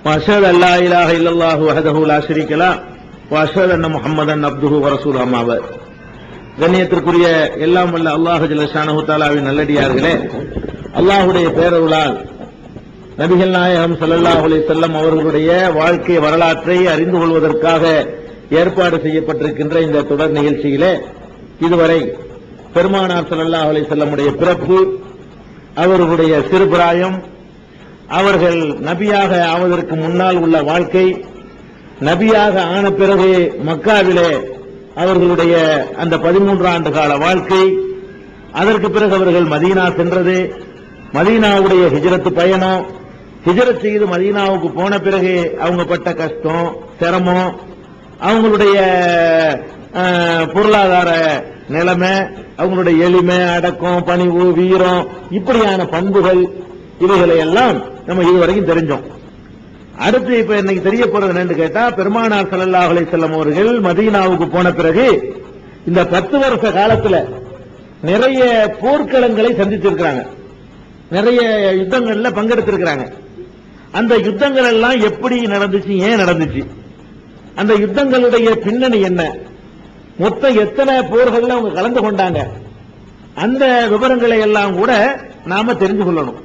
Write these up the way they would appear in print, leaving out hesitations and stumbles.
وأشهد أن لا إله إلا الله وحده لا شريك له وأشهد أن محمدا عبده ورسوله أما بعد. கண்ணியத்திற்குரிய எல்லாம் வல்ல அல்லாஹ் ஜல்ல ஷானஹு தஆலாவின் நல்லடியார்களே, அல்லாஹ்வுடைய பேரருளால் நபிகள் நாயகம் ஸல்லல்லாஹு அலைஹி வஸல்லம் அவர்களுடைய வாழ்க்கை வரலாற்றை அறிந்து கொள்வதற்காக ஏற்பாடு செய்யப்பட்டிருக்கின்ற இந்த தொடர் நிகழ்ச்சியிலே இதுவரை பெருமானார் ஸல்லல்லாஹு அலைஹி வஸல்லமுடைய பிறப்பு, அவர்களுடைய சிறுபிராயம், அவர்கள் நபியாக ஆவதற்கு முன்னால் உள்ள வாழ்க்கை, நபியாக ஆன பிறகு மக்காவிலே அவர்களுடைய அந்த 13 ஆண்டு கால வாழ்க்கை, அதற்கு பிறகு அவர்கள் மதீனா சென்றது, மதீனாவுடைய ஹிஜ்ரத் பயணம், ஹிஜ்ரத் செய்து மதீனாவுக்கு போன பிறகு அவங்க பட்ட கஷ்டம், சிரமம், அவங்களுடைய பொருளாதார நிலைமை, அவங்களுடைய எளிமை, அடக்கம், பணிவு, வீரம், இப்படியான பண்புகள், இவைகளை எல்லாம் நம்ம இதுவரைக்கும் தெரிஞ்சோம். அடுத்து இப்ப இன்னைக்கு தெரிய போறது என்னன்னு கேட்டா, பெருமானார் ஸல்லல்லாஹு அலைஹி வஸல்லம் அவர்கள் மதீனாவுக்கு போன பிறகு இந்த 10 வருஷ காலத்துல நிறைய போர்க்களங்களை சந்திச்சிருக்கிறாங்க, நிறைய யுத்தங்கள்ல பங்கெடுத்திருக்கிறாங்க. அந்த யுத்தங்கள் எல்லாம் எப்படி நடந்துச்சு, ஏன் நடந்துச்சு, அந்த யுத்தங்களுடைய பின்னணி என்ன, மொத்தம் எத்தனை போர்கள்ல அவங்க கலந்து கொண்டாங்க, அந்த விவரங்களை எல்லாம் கூட நாம தெரிஞ்சு கொள்ளணும்.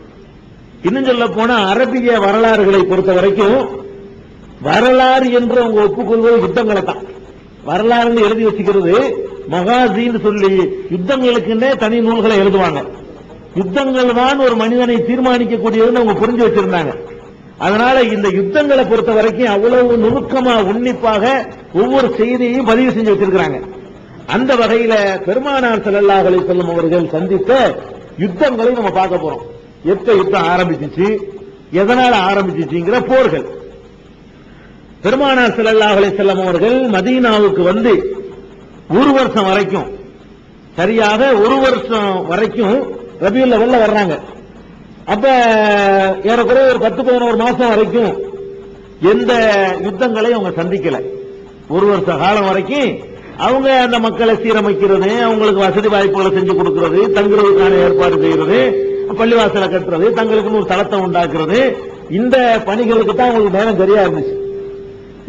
இன்னும் சொல்ல போனா அரபிய வரலாறுகளை பொறுத்த வரைக்கும் வரலாறு என்று அவங்க ஒப்புக்கொள்வது யுத்தங்களை தான். வரலாறு எழுதி வச்சுக்கிறது மகாசின்னு சொல்லி யுத்தங்களுக்குன்னே தனி நூல்களை எழுதுவாங்க. யுத்தங்கள் தான் ஒரு மனிதனை தீர்மானிக்கக்கூடியதுன்னு அவங்க புரிஞ்சு வச்சிருந்தாங்க. அதனால இந்த யுத்தங்களை பொறுத்த வரைக்கும் அவ்வளவு நுணுக்கமா உன்னிப்பாக ஒவ்வொரு செய்தியையும் பதிவு செஞ்சு வச்சிருக்கிறாங்க. அந்த வகையில பெருமானார் ஸல்லல்லாஹு அலைஹி வஸல்லம் அவர்கள் சந்தித்த யுத்தங்களை நம்ம பார்க்க போறோம். எப்ப யுத்தம் ஆரம்பிச்சிச்சு, எதனால ஆரம்பிச்சிச்சுங்கிற போர்கள். பெருமானார் ஸல்லல்லாஹு அலைஹி வஸல்லம் அவர்கள் மதீனாவுக்கு வந்து ஒரு வருஷம் வரைக்கும், சரியாக ஒரு வருஷம் வரைக்கும் ரபியுல் அவல்ல வர்றாங்க. அப்ப ஏறக்குறைய ஒரு 10-11 மாசம் வரைக்கும் எந்த யுத்தங்களையும் அவங்க சந்திக்கல. ஒரு வருஷ காலம் வரைக்கும் அவங்க அந்த மக்களை சீரமைக்கிறது, அவங்களுக்கு வசதி வாய்ப்புகளை செஞ்சு கொடுக்கிறது, தங்குறதுக்கான ஏற்பாடு செய்யறது, பள்ளிவாசலை கட்டுறது, தங்களுக்கு ஒரு தளத்தை உண்டாக்குறது, இந்த பணிகளுக்கு தான் அவங்களுக்கு நேரம் சரியா இருந்துச்சு.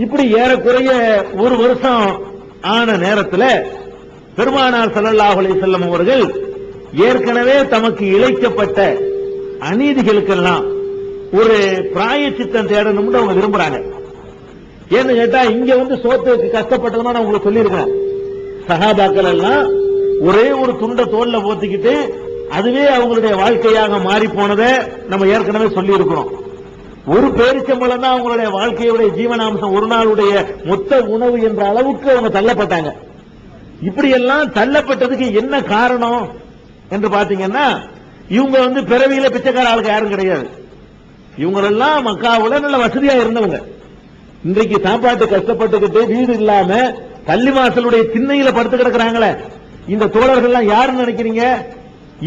இப்படி ஏறக்குறைய ஒரு வருஷம் ஆன நேரத்தில் பெருமானார் ஸல்லல்லாஹு அலைஹி வஸல்லம் அவர்கள் ஏற்கனவே தமக்கு இழைக்கப்பட்ட அநீதிகளுக்கெல்லாம் ஒரு பிராயச்சித்தம் தேடணும்னு அவங்க விரும்புறாங்க. ஏன்னு கேட்டா, இங்க வந்து சோத்துக்கு கஷ்டப்பட்டதுன்னா நான் உங்களுக்கு சொல்லியிருக்கேன், சஹாபாக்கள் எல்லாம் ஒரே ஒரு துண்டை தோல்ல போத்திக்கிட்டு அதுவே அவங்களுடைய வாழ்க்கையாக மாறி போனதை நம்ம ஏற்கனவே சொல்லி இருக்கிறோம். ஒரு பேரிச்சம்பளம் தான் அவங்களுடைய வாழ்க்கையுடைய ஜீவனாம்சம், ஒரு நாளுடைய மொத்த உணவு என்ற அளவுக்கு அவங்க தள்ளப்பட்டாங்க. இப்படி எல்லாம் தள்ளப்பட்டதுக்கு என்ன காரணம் என்று பாத்தீங்கன்னா, இவங்க வந்து பிறவியில பிச்சைக்கார ஆளுக்கு யாரும் கிடையாது. இவங்களெல்லாம் மக்காவுல நல்ல வசதியா இருந்தவங்க. இன்றைக்கு சாப்பாட்டு கஷ்டப்பட்டுக்கிட்டு வீடு இல்லாம பள்ளிவாசலுடைய திண்ணையில படுத்து கிடக்குறாங்களே, இந்த தோழர்கள்லாம் யாருன்னு நினைக்கிறீங்க?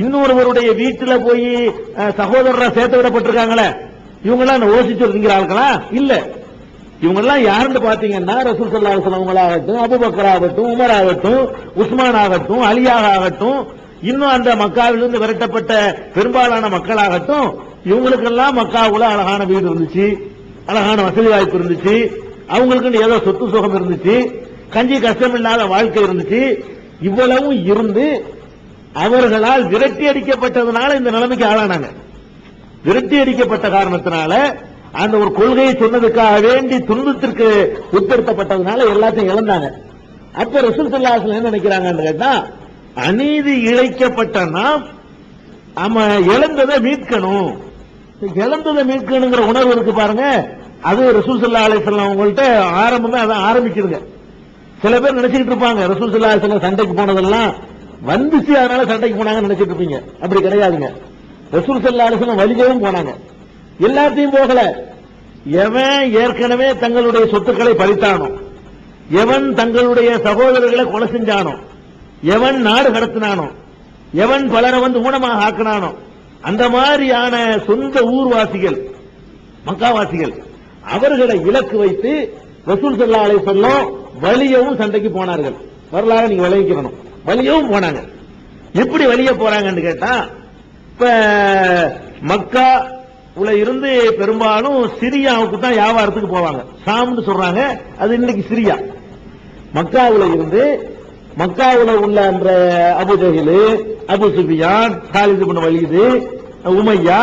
இன்னொருவருடைய வீட்டுல போய் சகோதரரா சேர்த்து விடப்பட்டிருக்காங்களே, இவங்கெல்லாம் ஓசிச்சு இருக்கிற ஆளுங்களா? இல்ல. இவங்கெல்லாம் யாருன்னு பாத்தீங்கன்னா, ரசூல் ஸல்லல்லாஹு அலைஹி வஸல்லம் ஆகட்டும், அபூபக்கர் ஆகட்டும், உமர் ஆகட்டும், உஸ்மான் ஆகட்டும், அலியாக ஆகட்டும், இன்னும் அந்த மக்காவிலிருந்து விரட்டப்பட்ட பெரும்பாலான மக்களாகட்டும், இவங்களுக்கெல்லாம் மக்காவுல அழகான வீடு இருந்துச்சு, அழகான வசதி வாய்ப்பு இருந்துச்சு, அவங்களுக்கு ஏதோ சொத்து சுகம் இருந்துச்சு, கஞ்சி கஷ்டம் இல்லாத வாழ்க்கை இருந்துச்சு. இவ்வளவும் இருந்து அவர்களால் விரட்டி அடிக்கப்பட்டதுனால இந்த நிலைமைக்கு ஆளானாங்க. விரட்டி அடிக்கப்பட்ட காரணத்தினால, அந்த ஒரு கொள்கையை சொன்னதுக்காக வேண்டி துன்பத்திற்கு உட்படுத்தப்பட்டதுனால எல்லாத்தையும் இழந்தாங்க. அப்ப ரசூல் ஸல்லல்லாஹு அலைஹி வஸல்லம் என்ன நினைக்கிறாங்கன்னு கேட்டா, அநீதி இழைக்கப்பட்ட நாம் இழந்ததை மீட்கணும், இழந்ததை மீட்கணுங்கிற உணர்வு இருக்கு பாருங்க. அது ரசூல் ஸல்லல்லாஹு அலைஹி வஸல்லம் அவங்கள்ட்ட ஆரம்பமே அதை ஆரம்பிக்குதுங்க. சில பேர் நினைச்சிட்டு இருப்பாங்க ரசூல் ஸல்லல்லாஹு அலைஹி வஸல்லம் சண்டைக்கு போனதெல்லாம் வந்துச்சு அதனால சண்டைக்கு போனாங்க நினைச்சிட்டு இருப்பீங்க. அப்படி கிடையாதுங்க. ரசூல் ஸல்லல்லாஹு அலைஹி வஸல்லம் வலிக்கவும் போனாங்க, எல்லாத்தையும் போகல. எவன் ஏற்கனவே தங்களுடைய சொத்துக்களை பறித்தானோ, எவன் தங்களுடைய சகோதரர்களை கொலை செஞ்சானோ, எவன் நாடு கடத்தினானோ, எவன் பலரை வந்து ஊனமாக ஆக்கினானோ, அந்த மாதிரியான சொந்த ஊர்வாசிகள், மக்காவாசிகள், அவர்களை இலக்கு வைத்து ரசூல் ஸல்லல்லாஹு அலைஹி வஸல்லம் வலியவும் சண்டைக்கு போனார்கள். வரலாறு நீங்க விளைவிக்கணும். வலியவும் போனாங்க. எப்படி வலிய போறாங்கன்னு கேட்டா, இப்ப மக்கா உள்ள இருந்து பெரும்பாலும் சிரியாவுக்கு தான் வியாபாரத்துக்கு போவாங்க. ஷாம்னு சொல்றாங்க, அது இன்னைக்கு சிரியா. மக்காவுல இருந்து மக்காவுல உள்ள அந்த Abu Jahil, Abu Sufyan, Khalid ibn Walid, Umayya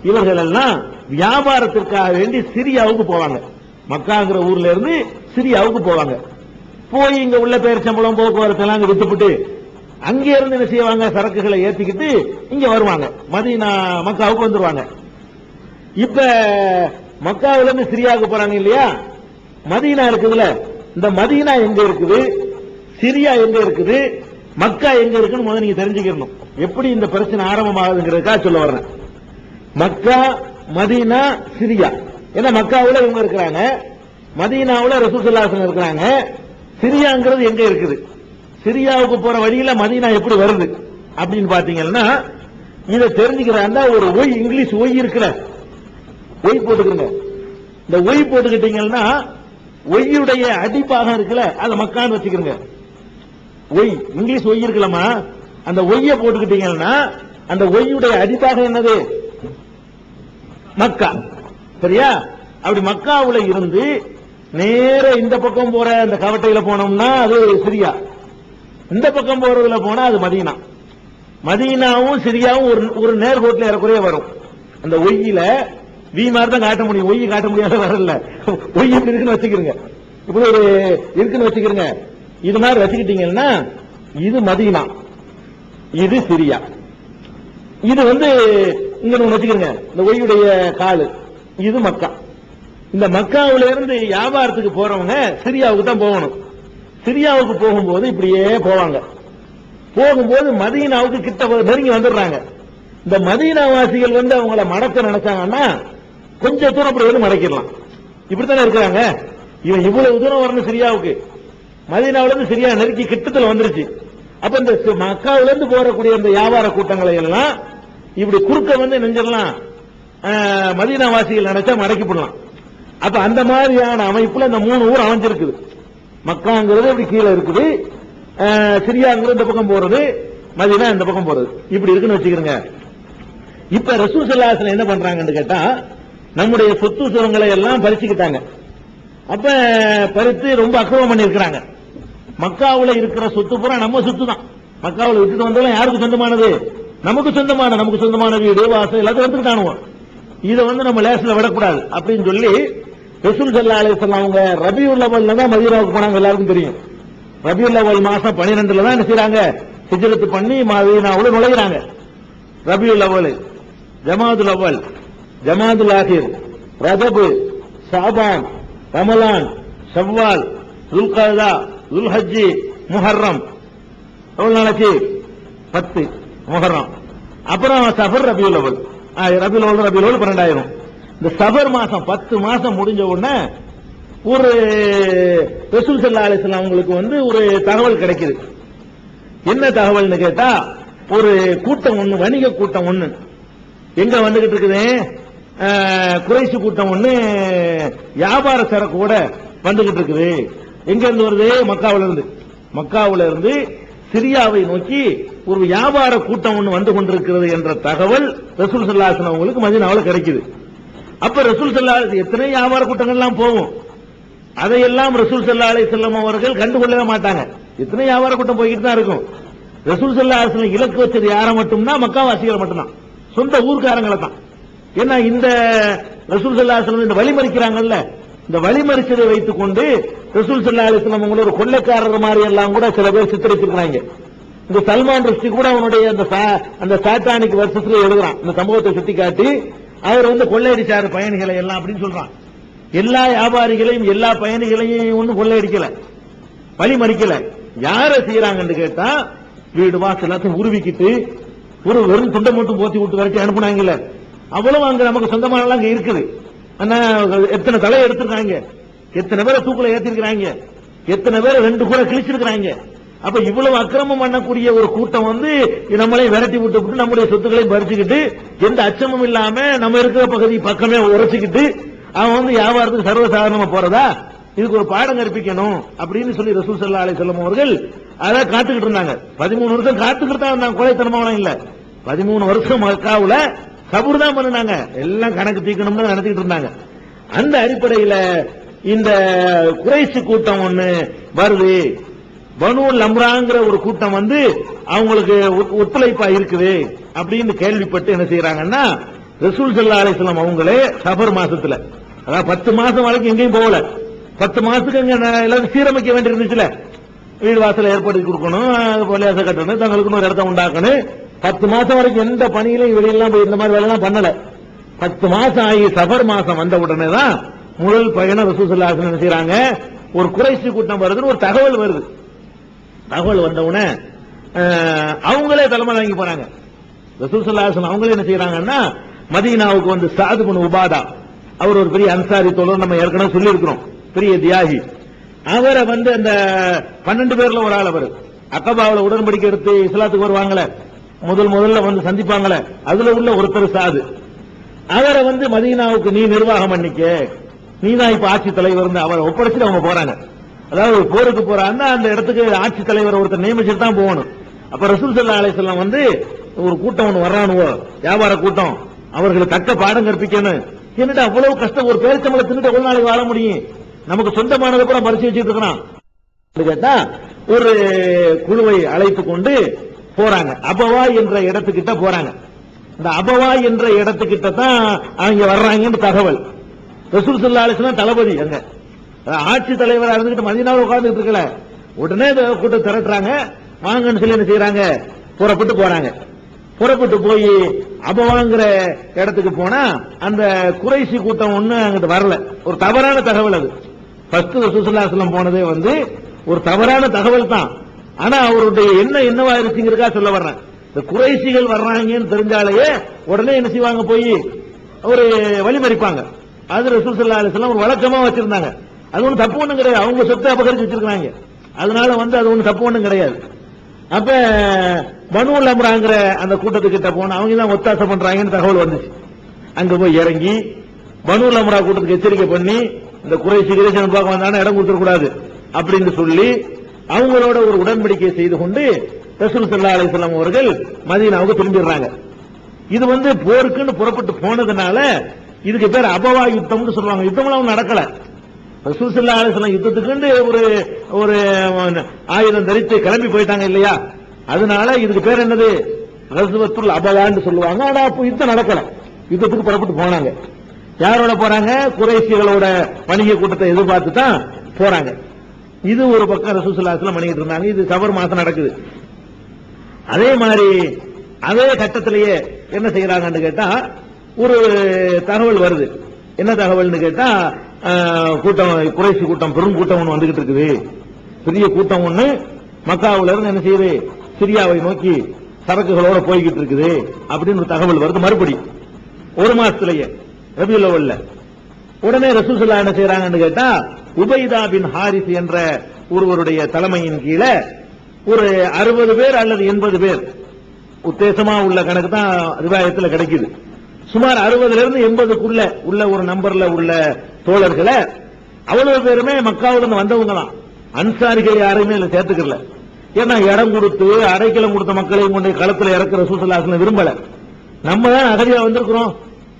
இவர்கள் எல்லாம் வியாபாரத்திற்காக வேண்டி சிரியாவுக்கு போவாங்க. மக்காங்கிற ஊர்ல இருந்து சிரியாவுக்கு போவாங்க. போய் இங்க உள்ள பேரிச்சம்பளம் போக்குவரத்து எல்லாம் அங்க விட்டுப்பட்டு அங்க இருந்து என்ன செய்வாங்க, சரக்குகளை ஏத்திக்கிட்டு இங்க வருவாங்க, மதீனா மக்காவுக்கு வந்துருவாங்க. இப்ப மக்காவுல இருந்து சிரியாவுக்கு போறாங்க இல்லையா, மதீனா இருக்குதுல, இந்த மதீனா எங்க இருக்குது, சிரியா எங்க இருக்குது, மக்கா எங்க இருக்குன்னு முதல்ல நீங்க தெரிஞ்சுக்கணும். எப்படி இந்த பிரச்சனை ஆரம்பமாகுதுங்கிறதுக்காக சொல்ல வர்றேன். மக்கா, மதீனா, சிரியா. ஏன்னா மக்காவுல இவங்க இருக்கிறாங்க, மதீனாவுல ரசூல் ஸல்லல்லாஹு அலைஹி வஸல்லம் இருக்கிறாங்க. சிரியாங்கிறது எங்க இருக்குது, சிரியாவுக்கு போற வழியில மதீனா எப்படி வருது அப்படின்னு பாத்தீங்கன்னா, இதை தெரிஞ்சுக்கிறாங்க. ஒரு ஒய், இங்கிலீஷ் ஒய் இருக்கிற ஒய் போட்டுக்கிறங்க. இந்த ஒய் போட்டுக்கிட்டீங்கன்னா ஒய்யுடைய அடிப்பாகம் இருக்குல்ல, அதை மக்கான்னு வச்சுக்கிறங்க. ஒய், இங்கிலீஷ் ஒய் இருக்கலாமா, அந்த ஒய்ய போட்டுக்கிட்டீங்கன்னா அந்த ஒய்யுடைய அடிப்பாகம் என்னது, மக்கா. சரியா? அப்படி மக்காவுல இருந்து நேர இந்த பக்கம் போற அந்த கவட்டையில போனோம்னா அது சிரியா, இந்த பக்கம் போறதுல போனா அது மதீனா. மதீனாவும் சிரியாவும் ஒரு நேர்கோட்டில் ஏறக்குறைய வரும். அந்த ஒய்யில வி மாதிரி தான் காட்ட முடியும், ஒய் காட்ட முடியாத வரல. ஒய் இப்படி இருக்குன்னு வச்சுக்கிறீங்க, இப்படி ஒரு இருக்குன்னு வச்சுக்கிறீங்க. இது மாதிரி வச்சுக்கிட்டீங்கன்னா இது மதீனா, இது சிரியா. இது இங்க வச்சுக்கிறீங்க, இந்த ஒய்யுடைய காலு, இது மக்கா. இந்த மக்காவுல இருந்து வியாபாரத்துக்கு போறவங்க சிரியாவுக்கு தான் போகணும். சிரியாவுக்கு போகும்போது இப்படியே போவாங்க. போகும்போது மதீனாவுக்கு கிட்ட நெருங்கி வந்துடுறாங்க. இந்த மதீனாவாசிகள் அவங்கள மடக்க நினைச்சாங்கன்னா கொஞ்சம் தூரம் அப்படி மடக்கிடலாம். இப்படித்தானே இருக்கிறாங்க. இவன் இவ்வளவு தூரம் வரணும் சிரியாவுக்கு, மதீனாவில இருந்து சிரியா நெருக்கி கிட்டத்துல வந்துருச்சு. அப்ப இந்த மக்காவில இருந்து போறக்கூடிய அந்த வியாபார கூட்டங்களை எல்லாம் இப்படி குறுக்க நெஞ்சிடலாம், மதீனாவாசிகள் நினைச்சா மடக்கிவிடலாம். அப்ப அந்த மாதிரியான அமைப்புல இந்த 3 ஊர் அமைஞ்சிருக்குது. மக்காங்கிறது இப்படி கீழே இருக்குது, சிரியாங்கிறது இந்த பக்கம் போறது, மதீனா இந்த பக்கம் போறது, இப்படி இருக்குன்னு வச்சுக்கிறோங்க. இப்ப ரசூல் ஸல்லல்லாஹு அலைஹி வஸல்லம் என்ன பண்றாங்கன்னு கேட்டா, நம்முடைய சொத்து சுரங்களை எல்லாம் பறிச்சுக்கிட்டாங்க. அப்ப பறித்து ரொம்ப அக்கிரமம் பண்ணி இருக்கிறாங்க. மக்காவுல இருக்கிற சொத்து பூரா நம்ம சொத்து தான். மக்காவுல விட்டுட்டு வந்தாலும் யாருக்கு சொந்தமானது, நமக்கு சொந்தமான வீடு வாசல் எல்லாத்தையும் வந்துட்டானுவோம். இதை நம்ம லேஸ்ல விடக்கூடாது அப்படின்னு சொல்லி ரசூல் ஸல்லல்லாஹு அலைஹி வஸல்லம் அவங்க ரபியுல் அவ்வல்ல தான் மதீனாவுக்கு போனாங்க. எல்லாருக்கும் தெரியும், ரபியுல் அவ்வல் மாசம் 12ல தான் என்ன செய்றாங்க, ஹிஜ்ரத் பண்ணி மதீனாவுல நுழைகிறாங்க. ரபியுல் அவ்வல், ஜமாதுல் அவ்வல், ஜமாதுல் ஆகிர், ரஜப், ஷாபான், ரமலான், ஷவ்வால், துல்கஅதா, துல்ஹஜ், முஹர்ரம். எவ்வளவு நாளைக்கு? 10 முஹர்ரம். அப்புறம் சஃபர், ரபியுல் அவ்வல், ரபியுல் அவ்வல் 12,000. இந்த சஃபர் மாசம் 10 மாசம் முடிஞ்ச உடனே ஒரு ரசூல் ஸல்லல்லாஹு அலைஹி வஸல்லம் அவங்களுக்கு ஒரு தகவல் கிடைக்குது. என்ன தகவல்னு கேட்டா, ஒரு கூட்டம் ஒண்ணு, வணிக கூட்டம் ஒண்ணு எங்க வந்துகிட்டு இருக்குது, குறைஷ் கூட்டம் ஒண்ணு வியாபார சரக்கோட வந்துகிட்டு இருக்குது. எங்க இருந்து வருது? மக்காவுல இருந்து சிரியாவை நோக்கி ஒரு வியாபார கூட்டம் ஒண்ணு வந்து கொண்டிருக்கிறது என்ற தகவல் ரசூல் ஸல்லல்லாஹு அலைஹி வஸல்லம் அவங்களுக்கு மதீனாவுல கிடைக்குது. அப்ப ரசூல் ஸல்லல்லாஹு அலைஹி வஸல்லம் எத்தனை வியாபார கூட்டங்கள் எல்லாம் போகும், அதையெல்லாம் ரசூல் ஸல்லல்லாஹு அலைஹி வஸல்லம் அவர்கள் கண்டுகொள்ளவே மாட்டாங்க. எத்தனை வியாபார கூட்டம் போய்கிட்டு தான் இருக்கும். ரசூல் ஸல்லல்லாஹு அலைஹி வஸல்லம் இலக்கு வச்சது யாரை மட்டும்னா, மக்காவாசிகளை மட்டும்தான், சொந்த ஊர்க்காரங்களை தான். ஏன்னா இந்த ரசூல் ஸல்லல்லாஹு அலைஹி வஸல்லம் இந்த வழிமறிக்கிறாங்கல்ல, இந்த வழிமறிச்சதை வைத்துக் கொண்டு ரசூல் ஸல்லல்லாஹு அலைஹி வஸல்லம் அவங்கள ஒரு கொள்ளைக்காரர் மாதிரி எல்லாம் கூட சில பேர் சித்தரிச்சிருக்காங்க. இந்த சல்மான் ருஷ்டி கூட அவனுடைய அந்த சாத்தானிக் வருஷத்துல எழுதுறான், இந்த சம்பவத்தை சுட்டி காட்டி அவர் கொள்ளையடிச்சாரு பயணிகளை எல்லாம் அப்படின்னு சொல்றான். எல்லா வியாபாரிகளையும் எல்லா பயணிகளையும் ஒன்னும் கொள்ளையடிக்கல, வழிமறிக்கல. யார செய்யறாங்கன்னு கேட்டா, வீடு வாசல் எல்லாத்தையும் உருவிக்கிட்டு ஒரு வெறும் துண்டை மட்டும் போத்தி விட்டு வரைக்கும் அனுப்புனாங்கல்ல, அவ்வளவு அங்க நமக்கு சொந்தமான அங்க இருக்குது. எத்தனை தலை எடுத்திருக்காங்க, எத்தனை பேரை தூக்குல ஏத்திருக்கிறாங்க, எத்தனை பேரை 2 கூட கிழிச்சிருக்கிறாங்க. அப்ப இவ்வளவு அக்கிரமம் பண்ணக்கூடிய ஒரு கூட்டம் நம்மளை விரட்டி விட்டு நம்முடைய சொத்துக்களையும் பறிச்சுக்கிட்டு எந்த அச்சமும் இல்லாம நம்ம இருக்கிற பகுதி பக்கமே உரைச்சுக்கிட்டு அவன் வியாபாரத்துக்கு சர்வசாதாரணமா போறதா, இதுக்கு ஒரு பாடம் கற்பிக்கணும் அப்படின்னு சொல்லி ரசூல் ஸல்லல்லாஹு அலைஹி வஸல்லம் அவர்கள் அதை காத்துக்கிட்டு இருந்தாங்க. 13 வருஷம் காத்துக்கிட்டு தான் இருந்தாங்க, கொலைத்தனமான இல்ல. 13 வருஷம் மக்காவுல சபூர் தான் பண்ணினாங்க, எல்லாம் கணக்கு தீர்க்கணும்னு நடத்திட்டு இருந்தாங்க. அந்த அடிப்படையில இந்த குறைஷ் கூட்டம் ஒண்ணு வருது, பனு லம்ராங்கிற ஒரு கூட்டம் வந்து அவங்களுக்கு ஒத்துழைப்பா இருக்குது அப்படின்னு கேள்விப்பட்டு என்ன செய்யறாங்கன்னா, ரசூல் ஸல்லல்லாஹு அலைஹி வஸல்லம் அவங்களே சஃபர் மாசத்துல, அதாவது 10 மாசம் வரைக்கும் எங்கேயும் போகல, 10 மாசத்துக்கு இங்க எல்லாரும் சீரமைக்க வேண்டி இருந்துச்சுல, வீடு வாசல ஏற்படுத்தி கொடுக்கணும், பள்ளியாசை கட்டணும், தங்களுக்கு ஒரு இடத்த உண்டாக்கணும். 10 மாசம் வரைக்கும் எந்த பணியிலையும் வெளியெல்லாம் போய் இந்த மாதிரி வேலை எல்லாம் பண்ணல. 10 மாசம் ஆகி சஃபர் மாசம் வந்த உடனே தான் முதல் பயணம் ரசூல் ஸல்லல்லாஹு அலைஹி வஸல்லம் என்ன செய்யறாங்க, ஒரு குறைஷ் கூட்டம் வருதுன்னு ஒரு தகவல் வருது. தகவல் வந்த உடனே அவங்களே தலைமை வாங்கி போறாங்க. ரசூல் ஸல்லல்லாஹு அலைஹி வஸல்லம் அவங்களே என்ன செய்யறாங்கன்னா, மதீனாவுக்கு வந்து சஅத் இப்னு உபாதா, அவர் ஒரு பெரிய அன்சாரி தோழர், நம்ம ஏற்கனவே சொல்லி இருக்கிறோம், பெரிய தியாகி. அவரை வந்து அந்த 12 பேர்ல ஒரு ஆள், அவர் அக்கபாவுல உடன்படிக்கை எடுத்து இஸ்லாத்துக்கு வருவாங்களே, முதல்ல வந்து சந்திப்பாங்களே, அதுல உள்ள ஒருத்தர் சாது. அவரை வந்து மதீனாவுக்கு நீ நிர்வாகம் பண்ணிக்க, நீ தான் இப்ப ஆட்சி தலைவர், அவரை ஒப்படைச்சிட்டு அவங்க போறாங்க. அதாவது ஒரு போருக்கு போறாங்க, அந்த இடத்துக்கு ஆட்சி தலைவர் ஒருத்தர் நியமிச்சுட்டு தான் போகணும். அப்ப ரசூல் ஸல்லல்லாஹு அலைஹி வஸல்லம் வந்து ஒரு கூட்டம் ஒன்று வர்றானுவோ, வியாபார கூட்டம், அவர்களுக்கு தக்க பாடம் கற்பிக்கணும். என்னடா அவ்வளவு கஷ்டம், ஒரு பேரிச்சம்பளை தின்னுட்டு ஒரு நாளைக்கு வாழ முடியும், நமக்கு சொந்தமானதை கூட பரிசு வச்சுட்டு இருக்கிறான் கேட்டா, ஒரு குழுவை அழைத்து கொண்டு போறாங்க. அபவா என்ற இடத்துக்கிட்ட போறாங்க. இந்த அபவா என்ற இடத்துக்கிட்ட தான் அவங்க வர்றாங்கன்னு தகவல். ரசூல் ஸல்லல்லாஹு அலைஹி வஸல்லம் தளபதி, அங்க ஆட்சி தலைவராக இருந்துகிட்டு மதீனாவுல உட்கார்ந்துட்டு இருக்கல, உடனே இந்த கூட்டம் திரட்டுறாங்க, வாங்கன்னு சொல்லி என்ன செய்யறாங்க, புறப்பட்டு போறாங்க. புறப்பட்டு போய் அபவாங்கிற இடத்துக்கு போனா அந்த குறைஷி கூட்டம் ஒண்ணு அங்கிட்டு வரல. ஒரு தவறான தகவல் அது. ஃபர்ஸ்ட் ரசூல் ஸல்லல்லாஹு அலைஹி வஸல்லம் போனதே வந்து ஒரு தவறான தகவல் தான். ஆனா அவருடைய என்னவா இருக்குங்கிறதுக்காக சொல்ல வர்றேன். இந்த குறைஷிகள் வர்றாங்கன்னு தெரிஞ்சாலேயே உடனே என்ன செய்வாங்க, போய் ஒரு வழிமறிப்பாங்க. அது ரசூல் ஸல்லல்லாஹு அலைஹி வஸல்லம் ஒரு வழக்கமா வச்சிருந்தாங்க. அது ஒன்றும் தப்பு ஒண்ணும் கிடையாது, அவங்க சொத்தை அபகரிச்சு வச்சிருக்காங்க, அதனால வந்து அது ஒன்றும் தப்பு ஒண்ணும் கிடையாது. அப்ப பனு லம்ராங்கிற அந்த கூட்டத்துக்கிட்ட போன அவங்க தான் ஒத்தாசை பண்றாங்கன்னு தகவல் வந்துச்சு. அங்க போய் இறங்கி பனு லம்ரா கூட்டத்துக்கு எச்சரிக்கை பண்ணி, இந்த குறைஷி கிரேசன் பார்க்க வந்தாலும் இடம் கொடுத்துட கூடாது அப்படின்னு சொல்லி அவங்களோட ஒரு உடன்படிக்கை செய்து கொண்டு ரசூல் ஸல்லல்லாஹு அலைஹி வஸல்லம் அவர்கள் மதீனாவுக்கு திரும்பிடுறாங்க. இது வந்து போருக்குன்னு புறப்பட்டு போனதுனால இதுக்கு பேர் அபவா யுத்தம்னு சொல்லுவாங்க. யுத்தம்லாம் நடக்கல. ரசூல் ஸல்லல்லாஹு அலைஹி வஸல்லம் யுத்தத்துக்கு ஒரு ஆயுதம் தரித்து கிளம்பி போயிட்டாங்க இல்லையா, அதனால இதுக்கு பேர் என்னது, ரஸ்வத்துல் அபவான்னு சொல்லுவாங்க. ஆனா அப்போ யுத்தம் நடக்கல, யுத்தத்துக்கு புறப்பட்டு போனாங்க. யாரோட போறாங்க, குறைஷிகளோட வணிக கூட்டத்தை எதிர்பார்த்து தான் போறாங்க. இது ஒரு பக்கம் ரசூல் ஸல்லல்லாஹு அலைஹி வஸல்லம் பண்ணிட்டு இருந்தாங்க. இது சஃபர் மாசம் நடக்குது. அதே மாதிரி அதே கட்டத்திலேயே என்ன செய்யறாங்கன்னு கேட்டா, ஒரு தகவல் வருது. என்ன தகவல்னு கேட்டா, கூட்டம் குறைஷி கூட்டம் பெரும் கூட்டம் ஒன்று வந்துகிட்டு இருக்குது, பெரிய கூட்டம் ஒண்ணு மக்காவுல இருந்து என்ன செய்யுது, சிரியாவை நோக்கி சரக்குகளோட போய்கிட்டு இருக்குது அப்படின்னு ஒரு தகவல் வருது. மறுபடி ஒரு மாசத்திலேயே ரபியுல் அவ்வல்ல. உடனே ரசூல் ஸல்லல்லாஹு என்ன செய்யறாங்கன்னு கேட்டா, உபைதா பின் ஹாரிஸ் என்ற ஒருவருடைய தலைமையின் கீழே ஒரு 60 பேர் அல்லது 80 பேர், உத்தேசமா உள்ள கணக்கு தான் ரிவாயத்தில் கிடைக்குது. சுமார் 60 இருந்து 80க்குள்ள உள்ள ஒரு நம்பர்ல உள்ள தோழர்களை, அவ்வளவு பேருமே மக்காவிலிருந்து வந்தவங்க தான், அன்சாரிகள் யாரையுமே இல்ல சேர்த்துக்கல. ஏன்னா இடம் கொடுத்து அரைக்கிலம் கொடுத்த மக்களையும் கொண்டு களத்தில் இறக்குற ரசூல் ஸல்லல்லாஹு அலைஹி வஸல்லம் விரும்பல. நம்ம தான் அகதியா வந்திருக்கிறோம்,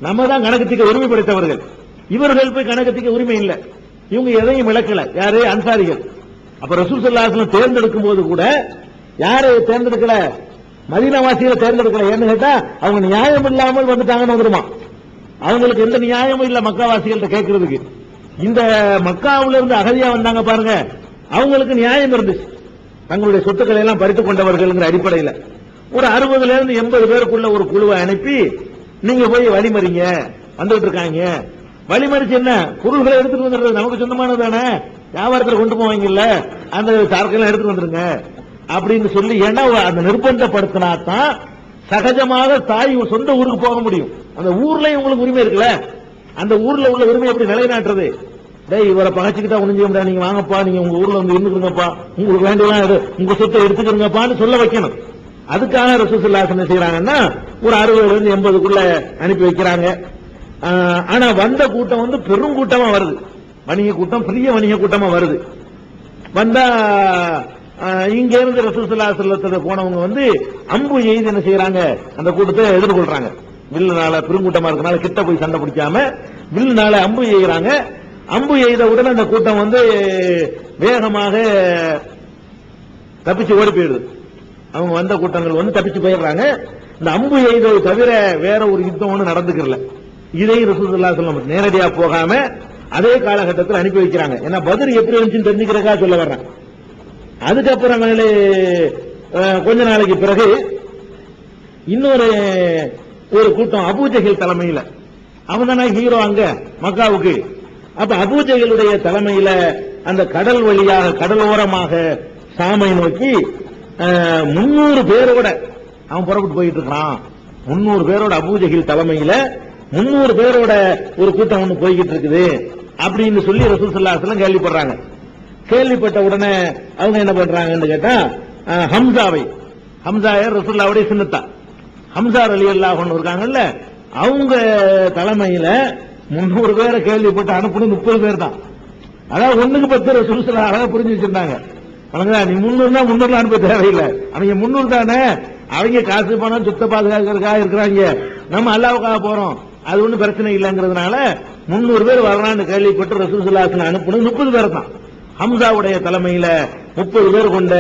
நம்ம தான் கணக்கத்திக்க உரிமை படைத்தவர்கள், இவர்கள் போய் கணக்கத்திக்க உரிமை இல்லை. இவங்க எதையும் விளக்கல, யாரு, அன்சாரிகள். அப்ப ரசூல் ஸல்லல்லாஹு அலைஹி வஸல்லம் தேர்ந்தெடுக்கும் போது கூட யாரை தேர்ந்தெடுக்கல, மதீனாவாசிகளை தேர்ந்தெடுக்கல. ஏன்னு கேட்டா அவங்க நியாயம் இல்லாமல் வந்துட்டாங்கன்னு வந்துருமா, அவங்களுக்கு எந்த நியாயமும் இல்ல மக்காவாசிகள்ட்ட கேட்கறதுக்கு. இந்த மக்காவுல இருந்து அகதியா வந்தாங்க பாருங்க, அவங்களுக்கு நியாயம் இருந்துச்சு, தங்களுடைய சொத்துக்களை எல்லாம் பறித்துக் கொண்டவர்கள் அடிப்படையில். ஒரு 60 இருந்து 80 பேருக்குள்ள ஒரு குழுவை அனுப்பி, நீங்க போய் வழிமறிங்க, வந்துட்டு இருக்காங்க. வழிமறிச்சு என்ன, பொருள்களை எடுத்துட்டு வந்துடுறது, நமக்கு சொந்தமானது தானே, வியாபாரத்தில் கொண்டு போவாங்கல்ல, அந்த சரக்கெல்லாம் எடுத்துட்டு வந்துருங்க அப்படின்னு சொல்லி. ஏன்னா அந்த நிர்பந்தப்படுத்தினா தான் சகஜமாக தாய் சொந்த ஊருக்கு போக முடியும். அந்த ஊர்லயும் உங்களுக்கு உரிமை இருக்குல்ல, அந்த ஊர்ல உள்ள உரிமை எப்படி நிலைநாட்டுறது? டேய், இவரை பகச்சுக்கிட்டா ஒண்ணும் செய்ய முடியாது, நீங்க வாங்கப்பா, நீங்க உங்க ஊர்ல வந்து இருந்துருங்கப்பா, உங்களுக்கு வேண்டியதான் உங்க சொத்தை எடுத்துக்கிறங்கப்பான்னு சொல்ல வைக்கணும். அதுக்காக ரசூல் ஸல்லல்லாஹு அலைஹி வஸல்லம் என்ன செய்யறாங்கன்னா, ஒரு 60 இருந்து 80க்குள்ள அனுப்பி வைக்கிறாங்க. ஆனா வந்த கூட்டம் வந்து பெரும் கூட்டமா வருது, வணிக கூட்டம், பெரிய வணிக கூட்டமா வருது. வந்தா இங்க இருந்து ரசூல் ஸல்லல்லாஹு அலைஹி வஸல்லம் போனவங்க வந்து அம்பு எய்து என்ன செய்யறாங்க, அந்த கூட்டத்தை எதிர்கொள்றாங்க. வில்லுனால பெருங்கூட்டமா இருக்கனால கிட்ட போய் சண்டை பிடிக்காம வில்லுனால அம்பு எய்கிறாங்க. அம்பு எய்த உடனே அந்த கூட்டம் வந்து வேகமாக தப்பிச்சு ஓடி போயிடுது. அவங்க வந்த கூட்டங்கள் வந்து தப்பிச்சு போயிடுறாங்க. இந்த அம்பு எய்ததை தவிர வேற ஒரு யுத்தம் ஒன்று நடந்துக்கல. இதையும் ரசூலுல்லாஹி ஸல்லல்லாஹு அலைஹி வஸல்லம் நேரடியா போகாம அதே காலகட்டத்தில் அனுப்பி வைக்கிறாங்க. ஏன்னா பத்ர் எப்படி இருந்துச்சுன்னு தெரிஞ்சுக்கிறக்கா சொல்ல வர்றேன். அதுக்கப்புறம் கொஞ்ச நாளைக்கு பிறகு இன்னொரு ஒரு கூட்டம் அபூஜஹல் தலைமையில, அவன் தானே ஹீரோ அங்க மக்காவுக்கு. அப்ப அபூஜஹலுடைய தலைமையில அந்த கடல் வழியாக கடலோரமாக சாமை நோக்கி 300 பேரோட அவன் புறப்பட்டு போயிட்டு இருக்கான். 300 பேரோட அபூஜஹல் தலைமையில 300 பேரோட ஒரு கூட்டம் ஒன்று போய்கிட்டு இருக்குது அப்படின்னு சொல்லி ரசூல் ஸல்லல்லாஹு அலைஹி வஸல்லம் கேள்விப்படுறாங்க. கேள்விப்பட்ட உடனே அவங்க என்ன பண்றாங்கன்னு கேட்டா, ஹம்சா ரசூலுல்லாஹ்வுடைய சின்னத்தா ஹம்சா ரலியல்லாஹு அன்ஹு இருக்காங்கல்ல, அவங்க தலைமையில 300 பேரை கேள்விப்பட்டு அனுப்புனது 30 பேர் தான். அதாவது 1க்கு 10 ரசூல் ஸல்லல்லாஹு அழகா புரிஞ்சு வச்சிருந்தாங்க. நீ 300 300 அனுப்ப தேவையில்லை, அவங்க 300 தானே, அவங்க காசு பணம் சுத்த பாதுகாக்கிறதுக்காக இருக்கிறாங்க, நம்ம அல்லாஹ்வுக்காக போறோம், அது ஒன்றும் பிரச்சனை இல்லைங்கிறதுனால 300 பேர் வரலான்னு கேள்விப்பட்டு ரசூல் ஸல்லல்லாஹு அலைஹி வஸல்லம் அனுப்புனது 30 பேர் தான். ஹம்சாவுடைய தலைமையில 30 பேர் கொண்ட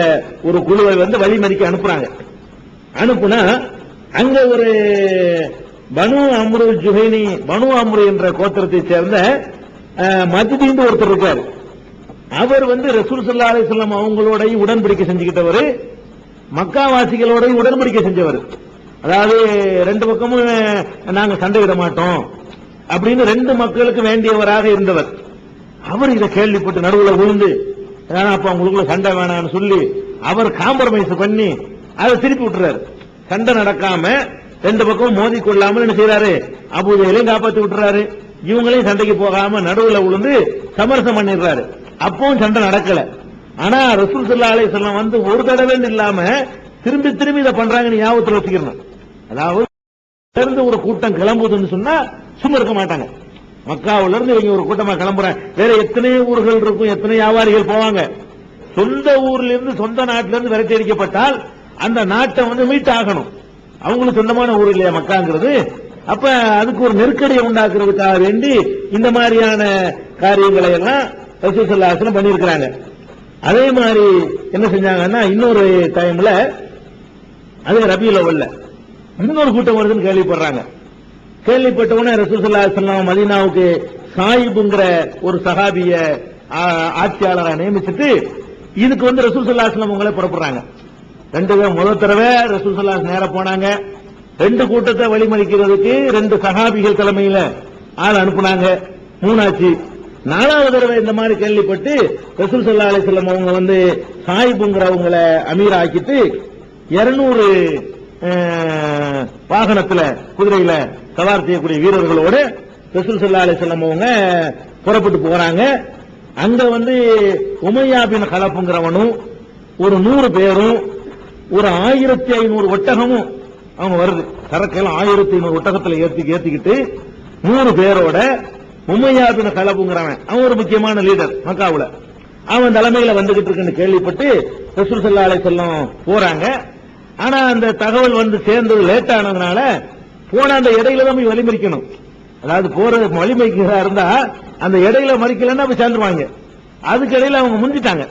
ஒரு குழுவை வந்து வழிமறிக்க அனுப்புறாங்க. அனுப்புனா அங்க ஒரு பனு அம்ரு ஜுஹைனி, பனு அம்ரு என்ற கோத்திரத்தை சேர்ந்த மஜ்தீன் ஒருத்தர் இருக்காரு. அவர் வந்து ரசூல் ஸல்லல்லாஹு அலைஹி வஸல்லம் அவங்களோட உடன்படிக்கை செஞ்சுக்கிட்டவர், மக்காவாசிகளோட உடன்படிக்கை செஞ்சவர். அதாவது 2 பக்கமும் நாங்க சண்டையிட மாட்டோம் அப்படின்னு 2 மக்களுக்கு வேண்டியவராக இருந்தவர். அவர் இதை கேள்விப்பட்டு நடுவில் விழுந்து, அப்ப அவங்களுக்குள்ள சண்டை வேணாம்னு சொல்லி அவர் காம்ப்ரமைஸ் பண்ணி அதை திருப்பி விட்டுறாரு. சண்டை நடக்காம 2 பக்கமும் மோதி கொள்ளாமல் என்ன செய்யறாரு, அபூஜஹலையும் காப்பாத்தி விட்டுறாரு, இவங்களையும் சண்டைக்கு போகாம நடுவில் விழுந்து சமரசம் பண்ணிடுறாரு. அப்பவும் சண்டை நடக்கல. ஆனா ரசூல் ஸல்லல்லாஹு அலைஹி வஸல்லம் வந்து ஒரு தடவை இல்லாம திரும்பி திரும்பி இதை பண்றாங்கன்னு ஞாபகத்தில் வச்சுக்கணும். அதாவது இருந்து ஒரு கூட்டம் கிளம்புதுன்னு சொன்னா சும்மா இருக்க மாட்டாங்க. மக்காவில இருந்து இவங்க ஒரு கூட்டமா கிளம்புறாங்க, வேற எத்தனை ஊர்கள் இருக்கும், எத்தனை வியாபாரிகள் போவாங்க. சொந்த ஊர்ல இருந்து சொந்த நாட்டில இருந்து விரட்டி அடிக்கப்பட்டால் அந்த நாட்டை வந்து மீட் ஆகணும். அவங்களுக்கு சொந்தமான ஊர் இல்லையா மக்காங்கிறது. அப்ப அதுக்கு ஒரு நெருக்கடியை உண்டாக்குறதுக்காக வேண்டி இந்த மாதிரியான காரியங்களை எல்லாம் ரசூல் ஸல்லல்லாஹு அலைஹி வஸல்லம் பண்ணியிருக்கிறாங்க. அதே மாதிரி என்ன செஞ்சாங்கன்னா, இன்னொரு டைம்ல அது ரபியுல் அவ்வல்ல இன்னொரு கூட்டம் வருதுன்னு கேள்விப்படுறாங்க. கேள்விப்பட்டவன ரசூல் ஸல்லல்லாஹு அலைஹி வஸல்லம் மதீனாவுக்கு சாயிப்ங்கிற ஒரு சஹாபிய ஆட்சியாளரை நியமிச்சுட்டு இதுக்கு வந்து ரசூல் ஸல்லல்லாஹு அலைஹி வஸல்லம் உங்களை புறப்படுறாங்க. 2 பேர் முதல் தடவை ரசூல் ஸல்லல்லாஹு அலைஹி நேரா போனாங்க. 2 கூட்டத்தை வழிமறிக்கிறதுக்கு 2 சஹாபிகள் தலைமையில ஆள் அனுப்புனாங்க. 3 ஆச்சு. 4வது தடவை இந்த மாதிரி கேள்விப்பட்டு ரசூல் ஸல்லல்லாஹு அலைஹி வஸல்லம் அவங்க வந்து சாயிப்ங்கிறவங்கள அமீர் ஆக்கிட்டு 200 வாகனத்துல குதிரையில சவார் செய்யக்கூடிய வீரர்களோடு ரசூல் ஸல்லல்லாஹு அலைஹி வஸல்லம் அவங்க புறப்பட்டு போறாங்க. அங்க வந்து உமையா பின் கலப்புங்கிறவனும் ஒரு 100 பேரும் ஒரு 1500 ஒட்டகமும் அவங்க வருது. சரக்கெல்லாம் 1500 ஒட்டகத்துல ஏத்திக்கிட்டு 100 பேரோட உமையா பின் கலப்புங்கிறவன் அவன் ஒரு முக்கியமான லீடர் மக்காவுல, அவன் தலைமையில வந்துகிட்டு இருக்குன்னு கேள்விப்பட்டு ரசூல் ஸல்லல்லாஹு அலைஹி வஸல்லம் போறாங்க. ஆனா அந்த தகவல் வந்து சேர்ந்தது லேட் ஆனதுனால போன அந்த இடையில தான் போய் வழிமறிக்கணும். அதாவது போறது வழிமறிக்கிறதா இருந்தா அந்த இடையில மறிக்கலன்னா போய் சேர்ந்துருவாங்க. அதுக்கு இடையில அவங்க முந்திட்டாங்க.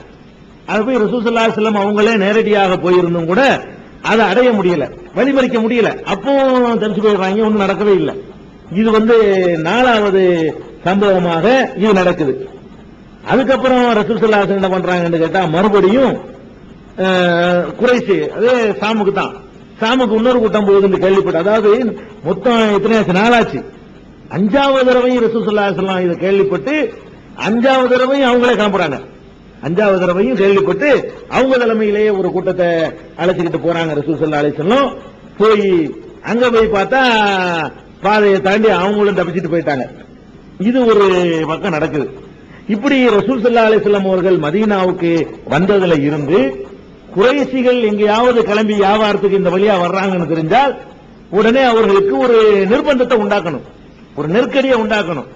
அது போய் ரசூல் ஸல்லல்லாஹு அலைஹி வஸல்லம் அவங்களே நேரடியாக போயிருந்தும் கூட அதை அடைய முடியல, வழிமறிக்க முடியல. அப்போ தெரிஞ்சு போயிடுறாங்க, ஒன்றும் நடக்கவே இல்லை. இது வந்து 4வது சம்பவமாக இது நடக்குது. அதுக்கப்புறம் ரசூல் ஸல்லல்லாஹு அலைஹி வஸல்லம் என்ன பண்றாங்கன்னு கேட்டா, மறுபடியும் குறைசி அதே சாமுக்கு தான், சாமுக்கு இன்னொரு கூட்டம் போகுதுன்னு கேள்விப்பட்டு, அதாவது மொத்தம் எத்தனையாச்சு 4 ஆச்சு. 5வது தடவையும் ரசூல் ஸல்லல்லாஹு அலைஹி வஸல்லம் இதை கேள்விப்பட்டு 5வது தடவையும் அவங்களே கிளம்புறாங்க. 5வது தடவையும் கேள்விப்பட்டு அவங்க தலைமையிலேயே ஒரு கூட்டத்தை அழைச்சிக்கிட்டு போறாங்க ரசூல் ஸல்லல்லாஹு அலைஹி வஸல்லம். போய் அங்க போய் பார்த்தா பாதையை தாண்டி அவங்களும் தப்பிச்சுட்டு போயிட்டாங்க. இது ஒரு பக்கம் நடக்குது. இப்படி ரசூல் ஸல்லல்லாஹு அலைஹி வஸல்லம் அவர்கள் மதீனாவுக்கு வந்ததுல இருந்து குறைஷிகள் எங்கேயாவது கிளம்பி வியாபாரத்துக்கு இந்த வழியா வர்றாங்கன்னு தெரிஞ்சால் உடனே அவர்களுக்கு ஒரு நிர்பந்தத்தை உண்டாக்கணும், ஒரு நெருக்கடியை உண்டாக்கணும்.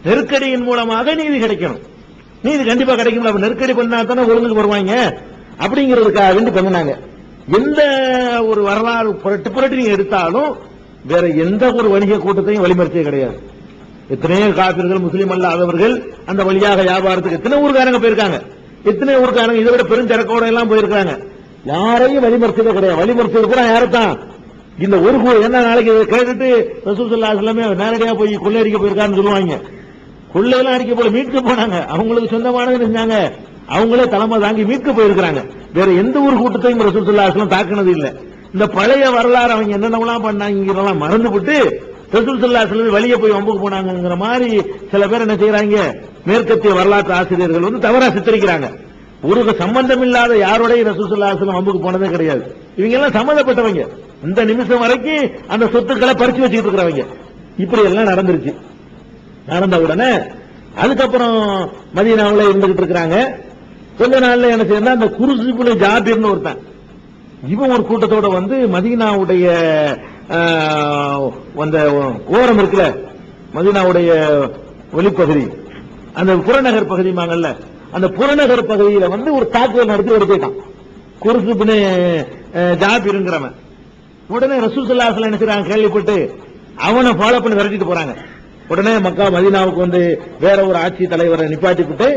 நெருக்கடியின் மூலமாக நீதி கிடைக்கணும். நீதி கண்டிப்பா கிடைக்கும். அப்ப நெருக்கடி பண்ணா தானே ஒழுங்குக்கு வருவாங்க. அப்படிங்கிறதுக்காக வேண்டி பண்ணினாங்க. எந்த ஒரு வரலாறு புரட்டி நீங்க எடுத்தாலும் வேற எந்த ஒரு வணிக கூட்டத்தையும் வழிமறிச்சே கிடையாது. எத்தனையோ காபிர்கள் முஸ்லீம் அல்லாதவர்கள் அந்த வழியாக வியாபாரத்துக்கு எத்தனை ஊர்காரங்க போயிருக்காங்க, எத்தனை ஊர்காரங்க இதை விட பெருஞ்சரக்கோட எல்லாம் போயிருக்காங்க. யாரையும் வழிமறிச்சதே கிடையாது. வழிமறிச்சது கூட யாரைத்தான், இந்த ஒரு என்ன நாளைக்கு இதை கேட்டுட்டு ரசூல் ஸல்லல்லாஹு அலைஹி வஸல்லம் நேரடியா போய் கொள்ளையடிக்க போயிருக்கான்னு சொல்லுவாங்க. கொள்ளையெல்லாம் அடிக்க போல மீட்க போனாங்க, அவங்களுக்கு சொந்தமானது இருந்தாங்க, அவங்களே தலைமை தாங்கி மீட்க போயிருக்காங்க. வேற எந்த ஒரு கூட்டத்தையும் ரசூல் ஸல்லல்லாஹு அலைஹி வஸல்லம் தாக்குனது இல்ல. இந்த பழைய வரலாறு அவங்க என்னென்னலாம் பண்ணாங்க மறந்து விட்டு ரசூல் ஸல்லல்லாஹு அலைஹி வஸல்லம் வெளியே போய் வம்புக்கு போனாங்கிற மாதிரி சில பேர் என்ன செய்யறாங்க, மேற்கத்திய வரலாற்று ஆசிரியர்கள் வந்து தவறா சித்தரிக்கிறாங்க. ஒரு சம்பந்தம் இல்லாத யாரோடைய ரசூல் ஸல்லல்லாஹு அலைஹி வஸல்லம் வம்புக்கு போனதே கிடையாது. இவங்க எல்லாம் சம்பந்தப்பட்டவங்க, இந்த நிமிஷம் வரைக்கும் அந்த சொத்துக்களை பறிச்சு வச்சுக்கிட்டு இருக்கிறவங்க. இப்படி எல்லாம் நடந்துருச்சு. நடந்த உடனே அதுக்கப்புறம் மதீனாவுல இருந்துகிட்டு இருக்கிறாங்க. கொஞ்ச நாள்ல என்ன செய்யணும், அந்த குருசிபுல் ஜாபிர்னு ஒருத்தன், இவன் ஒரு கூட்டத்தோட வந்து மதீனாவுடைய அந்த ஓரம் இருக்குல்ல, மதீனாவுடைய வெளிப்பகுதி, அந்த புறநகர் பகுதிமாங்கல்ல, அந்த புறநகர் பகுதியில வந்து ஒரு தாக்குதல் நடத்தி எடுத்துட்டான் குருசிபுல் ஜாபிர்ங்கிறவன். உடனே ரசூல் ஸல்லல்லாஹு அலைஹி வஸல்லம் என்ன செய்றாங்க, கேள்விப்பட்டு அவனை ஃபாலோ பண்ணி விரட்டிட்டு போறாங்க. உடனே மக்கா மதீனாவுக்கு வந்து வேற ஒரு ஆட்சி தலைவரை நிப்பாட்டிவிட்டு,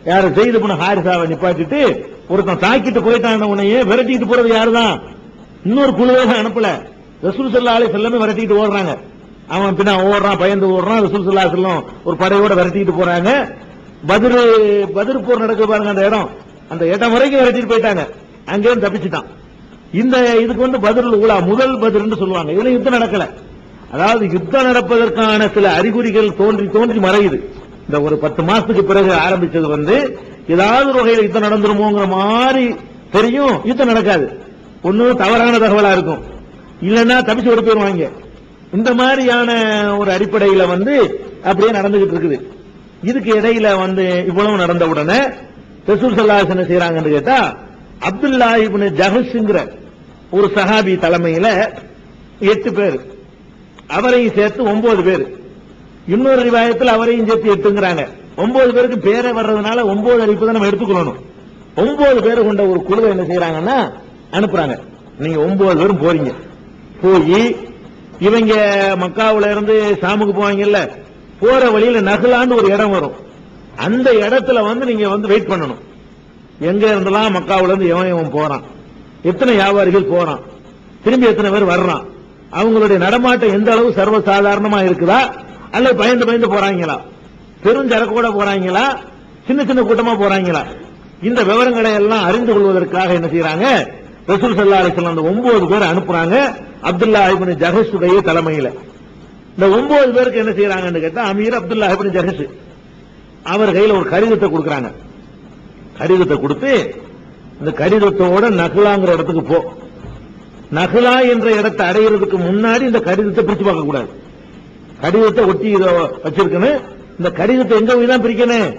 யார ஜெயித் இப்னு ஹாரிஸாவை நிப்பாட்டிட்டு ஒருத்தன் தாக்கிட்டு போயிட்டான உடனே விரட்டிட்டு போறது யாருதான், இன்னொரு குழுவாக அனுப்பல, ரசூல் ஸல்லல்லாஹு அலைஹி வஸல்லம் விரட்டிட்டு ஓடுறாங்க. அவன் பின்ன ஓடுறான், பயந்து ஓடுறான். ரசூல் ஸல்லல்லாஹு அலைஹி வஸல்லம் ஒரு படையோட விரட்டிட்டு போறாங்க. பத்ர் போர் நடக்க பாருங்க, அந்த இடம் வரைக்கும் விரட்டிட்டு போயிட்டாங்க. அங்கேயும் தப்பிச்சுட்டான். இந்த இதுக்கு வந்து பத்ருல் ஊலா, முதல் பத்ர்னு சொல்லுவாங்க. இதுல யுத்தம் நடக்கல. அதாவது யுத்தம் நடப்பதற்கான சில அறிகுறிகள் தோன்றி தோன்றி மறையுது. இந்த ஒரு 10 மாசத்துக்கு பிறகு ஆரம்பிச்சது வந்து ஏதாவது ஒரு வகையில் யுத்தம் நடந்துருமோங்கிற மாதிரி தெரியும். யுத்தம் நடக்காது. ஒன்னும் தவறான தகவலா இருக்கும், இல்லன்னா தப்பிச்சு ஓடி போயிருவாங்க. இந்த மாதிரியான ஒரு அடிப்படையில வந்து அப்படியே நடந்துகிட்டு இருக்குது. இதுக்கு இடையில வந்து இவ்வளவு நடந்த உடனே ரசூல் ஸல்லல்லாஹு அலைஹி வஸல்லம் என்ன செய்யறாங்கன்னு கேட்டா, அப்துல்லாஹ் இப்னு ஜஹஷ்ங்கிற ஒரு சஹாபி தலைமையில 8 பேர், அவரையும் சேர்த்து 9 பேர், இன்னொரு ரிவாயத்தில் அவரையும் சேர்த்து 8ங்கிறாங்க. 9 பேருக்கு பேரை வர்றதுனால 9 அறிவிப்பு தான் நம்ம எடுத்துக்கொள்ளணும். 9 பேர் கொண்ட ஒரு குழுவை என்ன செய்யறாங்கன்னா அனுப்புறாங்க. நீங்க 9 பேரும் போறீங்க, போய் இவங்க மக்காவுல இருந்து ஷாமுக்கு போவாங்கல்ல, போற வழியில நஹ்லான்னு ஒரு இடம் வரும். அந்த இடத்துல வந்து நீங்க வந்து வெயிட் பண்ணணும். எங்க இருந்தெல்லாம் மக்காவுல இருந்து எவன் போறான், எத்தனை வியாபாரிகள் போறான், திரும்பி எத்தனை பேர் வர்றான், அவங்களுடைய நடமாட்டம் எந்த அளவு சர்வசாதாரணமா இருக்குதா, அல்லது பயந்து பயந்து போறாங்களா, பெருஞ்சரக்கோட போறாங்களா, சின்ன சின்ன கூட்டமா போறாங்களா, இந்த விவரங்களை எல்லாம் அறிந்து கொள்வதற்காக என்ன செய்யறாங்க, ரசூல் ஸல்லல்லாஹு அலைஹி வஸல்லம் அந்த 9 பேர் அனுப்புறாங்க அப்துல்லாஹ் இப்னு ஜஹஷுடைய தலைமையில. இந்த 9 பேருக்கு என்ன செய்யறாங்கன்னு கேட்டா, அமீர் அப்துல்லாஹ் இப்னு ஜஹஷ் அவர் கையில ஒரு கடிதத்தை கொடுக்கறாங்க. கடிதத்தை கொடுத்து, இந்த கடிதத்தோட நஹ்லாங்கிற இடத்துக்கு போ, நஹ்லா என்ற இடத்தை அடையிறதுக்கு முன்னாடி இந்த கடிதத்தை பிரிச்சு பார்க்க கூடாது. கடிதத்தை ஒட்டி வச்சிருக்கணும். இந்த கடிதத்தை எங்க போய் தான் பிரிக்கணும்,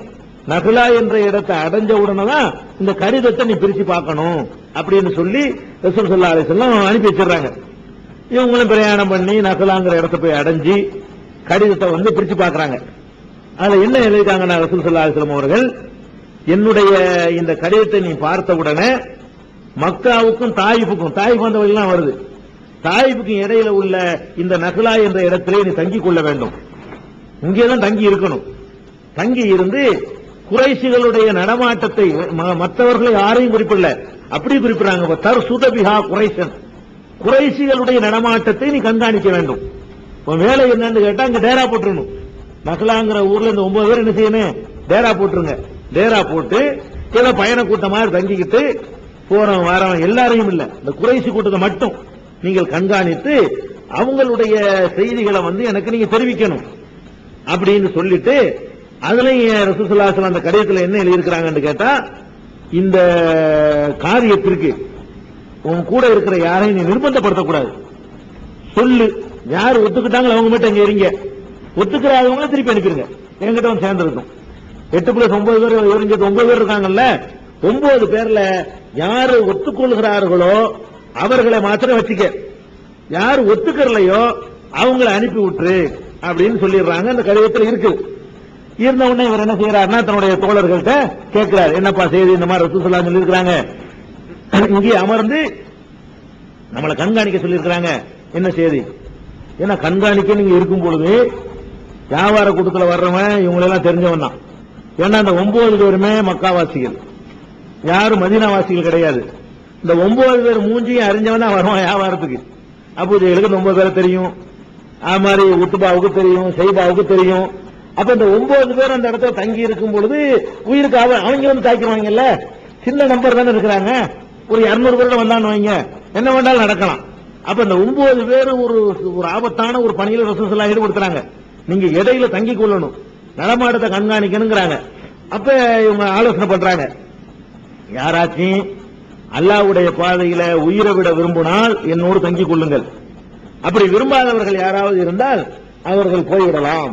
நஹ்லா என்ற இடத்தை அடைஞ்ச உடனே தான் இந்த கடிதத்தை நீ பிரிச்சு பார்க்கணும் அப்படின்னு சொல்லி ரசூல் ஸல்லல்லாஹு அலைஹி வஸல்லம் அனுப்பி வச்சிடறாங்க. இவங்களும் பிரயாணம் பண்ணி நஹ்லாங்கிற இடத்தை போய் அடைஞ்சி கடிதத்தை வந்து பிரிச்சு பார்க்கறாங்க. அதுல என்ன எழுதிருக்காங்கன்னா, ரசூல் ஸல்லல்லாஹு அலைஹி வஸல்லம் அவர்கள், என்னுடைய இந்த கடிதத்தை நீ பார்த்த உடனே மக்காவுக்கும் தாயிஃபுக்கும், தாயிஃப் அந்த வழியெல்லாம் வருது, தாயிஃபுக்கும் இடையில உள்ள இந்த நஹ்லா என்ற இடத்திலே நீ தங்கிக் கொள்ள வேண்டும். இங்கேதான் தங்கி இருக்கணும். தங்கி இருந்து குறைஷிகளுடைய நடமாட்டத்தை, மற்றவர்களை யாரையும் குறிப்பிடல, அப்படி குறிப்பிடுறாங்க, தர் சுதபிஹா குறைஷன், குறைஷிகளுடைய நடமாட்டத்தை நீ கண்காணிக்க வேண்டும். உன் வேலை என்னன்னு கேட்டா, அங்க டேரா போட்டுருணும். நஹ்லாங்கிற ஊர்ல இந்த 9 பேர் என்ன செய்யணும், டேரா போட்டுருங்க. டேரா போட்டு ஏதோ பயண கூட்டம் மாதிரி தங்கிக்கிட்டு போறவன் வரவன் எல்லாரையும் இல்ல, இந்த குறைஷி கூட்டத்தை மட்டும் நீங்கள் கண்காணித்து அவங்களுடைய செய்திகளை வந்து எனக்கு நீங்க தெரிவிக்கணும் அப்படின்னு சொல்லிட்டு, அதுலயும் ரசூல் ஸல்லல்லாஹு அலைஹி வஸல்லம் அந்த கடிதத்தில் என்ன எழுதியிருக்கிறாங்கன்னு கேட்டா, இந்த காரியத்திற்கு உன் கூட இருக்கிற யாரையும் நீ நிர்பந்தப்படுத்தக்கூடாது. சொல்லு, யாரு ஒத்துக்கிட்டாங்களோ அவங்க மட்டும் அங்க இருங்க, ஒத்துக்கிறாதவங்க திருப்பி அனுப்பிடுங்க, என்கிட்ட வந்து சேர்ந்துருக்கும். 8+9 பேர், 9 பேர் இருக்காங்கல்ல, 9 பேர்ல யாரு ஒத்துக்கொள்கிறார்களோ அவர்களை மாத்திரம் வச்சுக்க, யாரு ஒத்துக்கலையோ அவங்களை அனுப்பி விட்டுரு அப்படின்னு சொல்லிடுறாங்க. அந்த கடிதத்தில் இருக்கு. இருந்த உடனே இவர் என்ன செய்யறாருன்னா, தன்னுடைய தோழர்கள்ட்ட கேட்கிறார், என்னப்பா செய்தி, இந்த மாதிரி ரசூல் ஸல்லல்லாஹு அலைஹி வஸல்லம் சொல்லியிருக்கிறாங்க, இங்கே அமர்ந்து நம்மளை கண்காணிக்க சொல்லியிருக்கிறாங்க, என்ன செய்தி, ஏன்னா கண்காணிக்க நீங்க இருக்கும் பொழுது வியாபார கூட்டத்தில் வர்றவன் இவங்களெல்லாம் தெரிஞ்சவன் தான். ஏன்னா அந்த 9 பேருமே மக்காவாசிகள், யாரும் மதீனாவாசிகள் கிடையாது. இந்த 9 பேர் மூஞ்சியும் அறிஞ்சவன் தான் வருவான் வியாபாரத்துக்கு. அபூஜைகளுக்கு 9 பேரை தெரியும், அது மாதிரி உத்துபாவுக்கு தெரியும், ஷைபாவுக்கு தெரியும். அப்ப இந்த 9 பேர் அந்த இடத்துல தங்கி இருக்கும் பொழுது உயிருக்கு அவங்க வந்து தாக்கிடுவாங்கல்ல. சின்ன நம்பர் தானே இருக்கிறாங்க, ஒரு 200 பேரோட வந்தான்னு வைங்க, என்ன வேண்டாலும் நடக்கலாம். அப்ப இந்த 9 பேர் ஒரு ஆபத்தான ஒரு பணியில ரசூலுல்லாஹ் ஈடுபடுத்துறாங்க. நீங்க இடையில தங்கி கொள்ளணும், நடமாட்டத்தை கண்காணிக்கணுங்கிறாங்க. அப்ப இவங்க ஆலோசனை பண்றாங்க, யாராச்சும் அல்லாஹ்வுடைய பாதையில உயிரை விட விரும்பினால் என்னோடு தங்கிக் கொள்ளுங்கள், அப்படி விரும்பாதவர்கள் யாராவது இருந்தால் அவர்கள் போய்விடலாம்,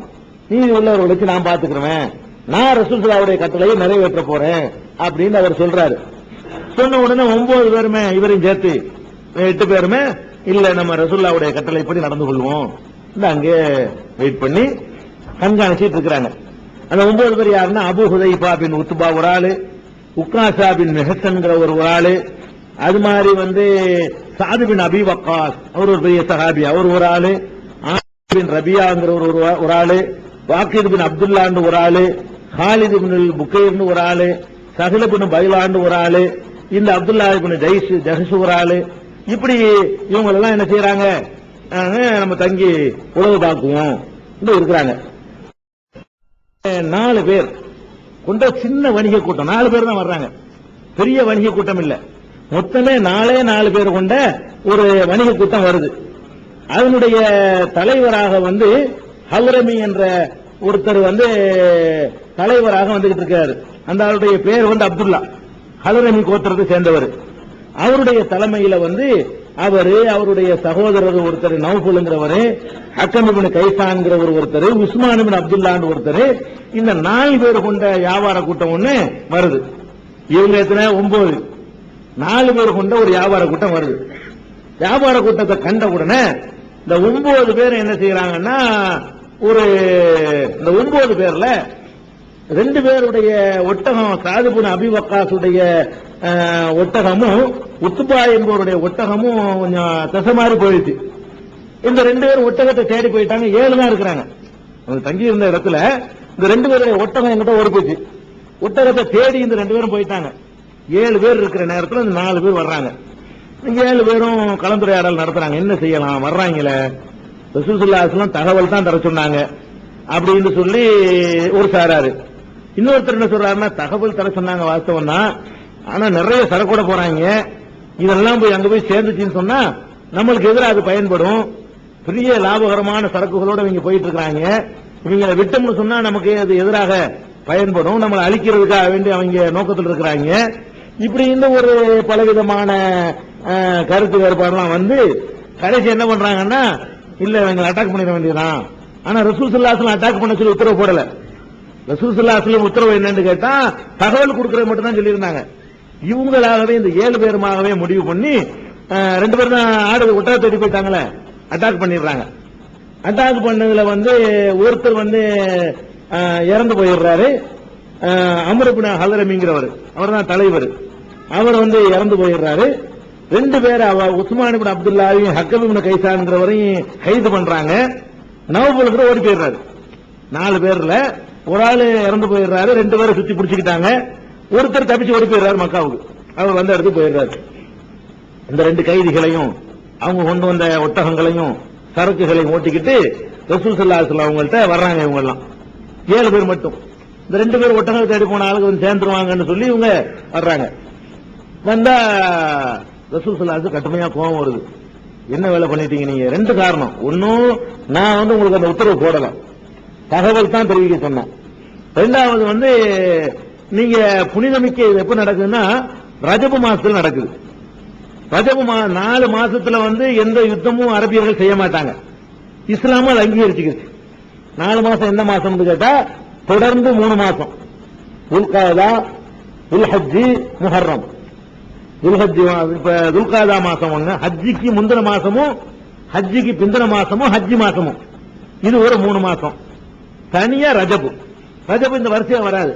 நீதி உள்ளவர்களுக்கு நான் பாத்துக்கிறேன், நான் ரசூலுல்லாஹ்வுடைய கட்டளையை நிறைவேற்ற போறேன் அப்படின்னு அவர் சொல்றாரு. சொன்ன உடனே 9 பேருமே இவரையும் சேர்த்து 8 பேருமே இல்ல நம்ம ரசூலுல்லாஹ்வுடைய கட்டளைப்படி நடந்து கொள்வோம், அங்கே வெயிட் பண்ணி கண்காணிச்சிட்டு இருக்கிறாங்க. அந்த 9 பேர் யாருன்னா அபூ ஹுதைஃபா பின் உத்பா ஒரு ஆளு, உக்காசா பின் மெஹசன்ங்கிற ஒரு ஆளு, அது மாதிரி வந்து சாது பின் அபி வக்காஸ் அவர் ஒரு பெரிய சஹாபி அவர் ஒரு ஆளு, பின் ரபியாங்கிற ஒரு ஆளு, வாக்கித் பின் அப்துல்லான்னு ஒரு ஆளு, ஹாலித் பின் புக்கைர்னு ஒரு ஆளு, சஹில பின் பைலான்னு ஒரு ஆளு, இந்த அப்துல்லா பின் ஜஹஷ் ஒரு ஆளு. இப்படி இவங்க எல்லாம் என்ன செய்யறாங்க, நம்ம தங்கி உழவு பார்க்குவோம் இருக்கிறாங்க. 4 பேர் கொண்ட சின்ன வணிக கூட்டம், 4 பேர் தான் வர்றாங்க, பெரிய வணிக கூட்டம் இல்ல, மொத்தமே 4 பேர் கொண்ட ஒரு வணிக கூட்டம் வருது. அதனுடைய தலைவராக வந்து ஹல்ரமி என்ற ஒருத்தர் வந்து தலைவராக வந்துகிட்டு இருக்காரு. அந்த ஆளுடைய பேர் வந்து அப்துல்லா, ஹல்ரமி கோத்திரத்தை சேர்ந்தவர். அவருடைய தலைமையில வந்து அவருடைய சகோதரர் ஒருத்தர் நௌஃபுல்ங்கிறவரு, ஹக்கம் இப்னு கைசான்ங்கிற ஒருத்தர், உஸ்மான் இப்னு அப்துல்லான்னு ஒருத்தர், இந்த 4 பேர் கொண்ட வியாபார கூட்டம் ஒண்ணு வருது. இவங்க எத்தனை 9, 4 பேர் கொண்ட ஒரு வியாபார கூட்டம் வருது. வியாபார கூட்டத்தை கண்ட உடனே இந்த 9 பேர் என்ன செய்யறாங்கன்னா, இந்த 9 பேர்ல 2 பேருடைய ஒட்டகம், சாது பின் அபி வக்காஸுடைய ஒட்டகமும் உத்பா என்பவருடைய ஒட்டகமும் கொஞ்சம் தசமாறி போயிடுச்சு. இந்த 2 பேரும் ஒட்டகத்தை தேடி போயிட்டாங்க. 7 தான் இருக்கிறாங்க தங்கி இருந்த இடத்துல. இந்த 2 பேருடைய ஒட்டகம் எங்கிட்ட ஓடி போச்சு. ஒட்டகத்தை தேடி இந்த 2 பேரும் போயிட்டாங்க. 7 பேர் இருக்கிற நேரத்தில் இந்த 4 பேர் வர்றாங்க. 7 பேரும் கலந்துரையாடல் நடத்துறாங்க, என்ன செய்யலாம், வர்றாங்களே ரசூலுல்லாஹி ஸல்லல்லாஹு அலைஹி வஸல்லம் தகவல் தான் தர சொன்னாங்க அப்படின்னு சொல்லி ஒரு சாராரு. இன்னொருத்தர் என்ன சொல்றாருன்னா, தகவல் தர சொன்னாங்க வாஸ்தவம் தான், ஆனா நிறைய சரக்கோட போறாங்க, இதெல்லாம் போய் அங்க போய் சேர்ந்துச்சுன்னு சொன்னா நம்மளுக்கு எதிராக அது பயன்படும், பெரிய லாபகரமான சரக்குகளோட இவங்க போயிட்டு இருக்காங்க, இவங்களை விட்டோம்னு சொன்னா நமக்கு அது எதிராக பயன்படும், நம்மளை அழிக்கிறதுக்காக வேண்டி அவங்க நோக்கத்தில் இருக்கிறாங்க. இப்படி இந்த ஒரு பலவிதமான கருத்து வேறுபாடுலாம் வந்து கடைசி என்ன பண்றாங்கன்னா, இல்ல இவங்களை அட்டாக் பண்ணிட வேண்டியதான். ஆனா ரசூல் ஸல்லல்லாஹு அலைஹி வஸல்லம் அட்டாக் பண்ண சொல்லி உத்தரவு போடல. ரசூல் ஸல்லல்லாஹு அலைஹி வஸல்லம் உத்தரவு என்னன்னு கேட்டா தகவல் கொடுக்கறது மட்டும் தான் சொல்லியிருந்தாங்க. இவங்களாகவே இந்த 7 பேருமாகவே முடிவு பண்ணி 2 பேர் தான் ஆடு ஒட்டகத்தை தேடி போயிட்டாங்களே, அட்டாக் பண்ணிடுறாங்க. அட்டாக் பண்ணதுல வந்து ஒருத்தர் வந்து இறந்து போயிடுறாரு, அம்ர் இப்னு ஹல்ரமிங்கிறவர், அவர் தான் தலைவர், அவர் வந்து இறந்து போயிடுறாரு. 2 பேர் உஸ்மான் இப்னு அப்துல்லாவையும் ஹக்கம் இப்னு கைசான்ங்கிறவரையும் கைது பண்றாங்க. நவபுல் கூட ஓடி போயிடுறாரு. 4 பேர்ல ஒரு ஆளு இறந்து போயிடுறாரு, 2 பேரை சுத்தி பிடிச்சுக்கிட்டாங்க, ஒருத்தர் தப்பிச்சு ஓடி போயிடுறாரு மக்காவுக்கு, அவர் வந்த இடத்துக்கு போயிடுறாரு. இந்த 2 கைதிகளையும் அவங்க கொண்டு வந்த ஒட்டகங்களையும் சரக்குகளையும் ஓட்டிக்கிட்டு ரசூல் ஸல்லல்லாஹு அலைஹி வஸல்லம் அவங்கள்ட்ட வர்றாங்க. இவங்க எல்லாம் 7 பேர் மட்டும், இந்த 2 பேர் ஒட்டகம் தேடி போன ஆளுக்கு வந்து சேர்ந்துருவாங்கன்னு சொல்லி இவங்க வர்றாங்க. வந்தா ரசூல் ஸல்லல்லாஹு அலைஹி வஸல்லம் கடுமையா கோபம் வருது, என்ன வேலை பண்ணிட்டீங்க நீங்க? 2 காரணம். ஒன்னும் நான் வந்து உங்களுக்கு அந்த உத்தரவு போடலாம், தகவல் தான் தெரிவிக்க சொன்னேன். 2வது வந்து நீங்க புனிதமிக்க இது எப்ப நடக்குதுன்னா ரஜபு மாசத்துல நடக்குது. ரஜபு 4 மாசத்துல வந்து எந்த யுத்தமும் அரபியர்கள் செய்ய மாட்டாங்க, இஸ்லாமும் அதை அங்கீகரிச்சுக்கிச்சு. 4 மாசம் எந்த மாசம் கேட்டா தொடர்ந்து 3 மாசம், துல்காதா, துல்ஹஜ்ஜி, முஹர்ரம். துல்ஹஜ்ஜி இப்ப துல்காதா மாசம் ஒண்ணு, ஹஜ்ஜிக்கு முந்தின மாசமும் ஹஜ்ஜிக்கு பிந்தின மாசமும் ஹஜ்ஜி மாசமும், இது ஒரு 3 மாசம். தனியா ரஜபு. ரஜபு இந்த வரிசையா வராது.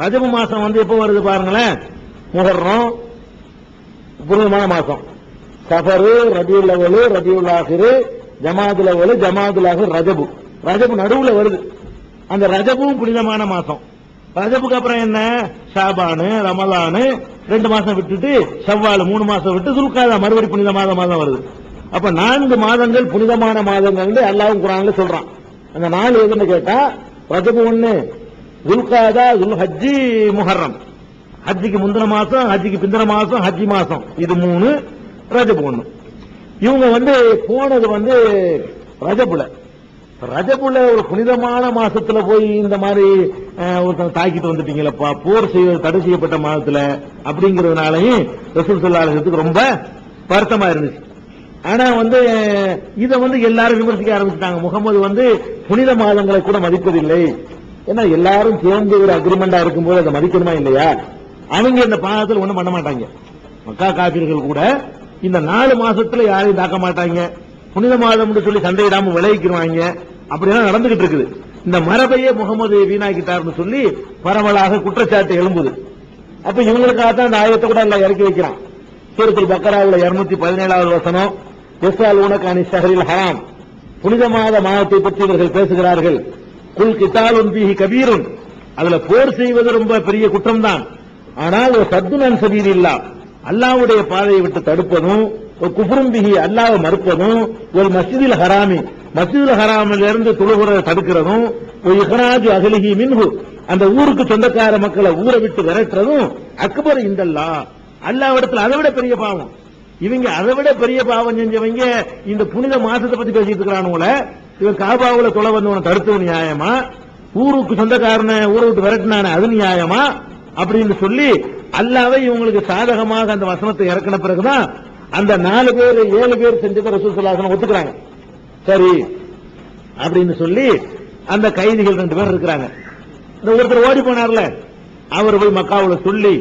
ரஜபு மாசம் வந்து எப்போ வருது பாருங்களேன், முஹர்ரம் புனிதமான மாசம், சஃபரு, ரபியுல் அவ்வல், ரபியுல் ஆஹிர், ஜமாதுல் அவ்வல், ஜமாதுல் ஆஹிர், ரஜபு. ரஜபு நடுவுல வருது. அந்த ரஜபும் புனிதமான மாசம். ரஜபுக்கு அப்புறம் என்ன? ஷாபானு, ரமலானு 2 மாசம் விட்டுட்டு, ஷவ்வால் 3 மாசம் விட்டு, துல்காதா மறுபடி புனித மாதம் வருது. அப்ப 4 மாதங்கள் புனிதமான மாதங்கள் அல்லாஹ் குர்ஆன்ல சொல்றான். அந்த 4 எதுன்னு கேட்டா, ரஜபு 1, துல்காதா, துல்ஹஜ்ஜி, முஹர்ரம். ஹஜ்ஜிக்கு முந்தின மாசம், ஹஜ்ஜிக்கு பிந்தின மாசம், ஹஜ்ஜி மாசம், இது 3, ரஜபு 1. இவங்க போனது ரஜபுல. ரஜபுல ஒரு புனிதமான மாசத்துல போய் இந்த மாதிரி ஒருத்தன் தாக்கிட்டு வந்துட்டீங்களப்பா, போர் செய்வது தடை செய்யப்பட்ட மாதத்துல அப்படிங்கறதுனாலையும் ரசூல் ஸல்லல்லாஹு அலைஹி வஸல்லம் ரொம்ப வருத்தமா இருந்துச்சு. ஆனா இத எல்லாரும் விமர்சிக்க ஆரம்பிச்சிட்டாங்க. முகமது புனித மாதங்களை கூட மதிப்பதில்லை. ஏன்னா எல்லாரும் சேர்ந்து ஒரு அக்ரிமெண்டா இருக்கும்போது அதை மதிக்கணுமா இல்லையா? அவங்க இந்த பாதத்தில் ஒண்ணும் பண்ண மாட்டாங்க. மக்கா காபிர்கள் கூட இந்த 4 மாசத்துல யாரையும் தாக்க மாட்டாங்க. புனித மாதம் சொல்லி சண்டையிடாம விளைவிக்கிறாங்க. அப்படியெல்லாம் நடந்துகிட்டு இருக்குது. இந்த மரபையே முகமது வீணாக்கிட்டார்னு சொல்லி பரவலாக குற்றச்சாட்டு எழும்புது. அப்ப இவங்களுக்காக தான் இந்த ஆயத்தை கூட எல்லாம் இறக்கி வைக்கிறான். சூரத்துல் பக்கராவுல 217வது வசனம், யஸ்அலூனக அனி ஷஹரில் ஹராம், புனித மாதத்தை பற்றி இவர்கள் பேசுகிறார்கள். குல் கிதாலுன் ஃபீஹி கபீருன், அதுல போர் செய்வது ரொம்ப பெரிய குற்றம் தான். ஆனால் ஒரு சத்துன் அன் சபீலில்லாஹ், அல்லாஹ்வுடைய பாதையை விட்டு தடுப்பதும், ஒரு குஃப்ரும் பிஹி அல்லாஹ்வை மறுப்பதும், ஒரு மஸ்ஜிதுல் ஹராமி மஸ்ஜிதுல் ஹராமில் இருந்து தொழுகிறத தடுக்கிறதும், ஒரு இஹ்ராஜு அஹ்லிஹி மின்ஹு அந்த ஊருக்கு சொந்தக்கார மக்களை ஊரை விட்டு விரட்டுறதும் அக்பர் இந்தல்லாஹ், அல்லாஹ்விடத்தில் அதை விட பெரிய பாவம். இவங்க அதை விட பெரிய பாவம் செஞ்சவங்க இந்த புனித மாசத்தை பத்தி பேசிட்டு இருக்கிறானுல. இவன் காபாவுல தொலை வந்தவனை தடுத்தவன் நியாயமா? ஊருக்கு சொந்தக்காரனை ஊரை விட்டு விரட்டினான அது நியாயமா? அப்படின்னு சொல்லி அல்லாஹ்வை இவங்களுக்கு சாதகமாக அந்த வசனத்தை இறக்கின பிறகுதான் அந்த 4 பேர் 7 பேர் செஞ்சதை ரசூல் ஸல்லல்லாஹு அலைஹி வஸல்லம் ஒத்துக்கிறாங்க. சரி அப்படின்னு சொல்லி அந்த கைதிகள் 2 பேர் இருக்கிறாங்க. இந்த ஒருத்தர் ஓடி போனார்ல, அவர் போய் மக்காவுல சொல்லி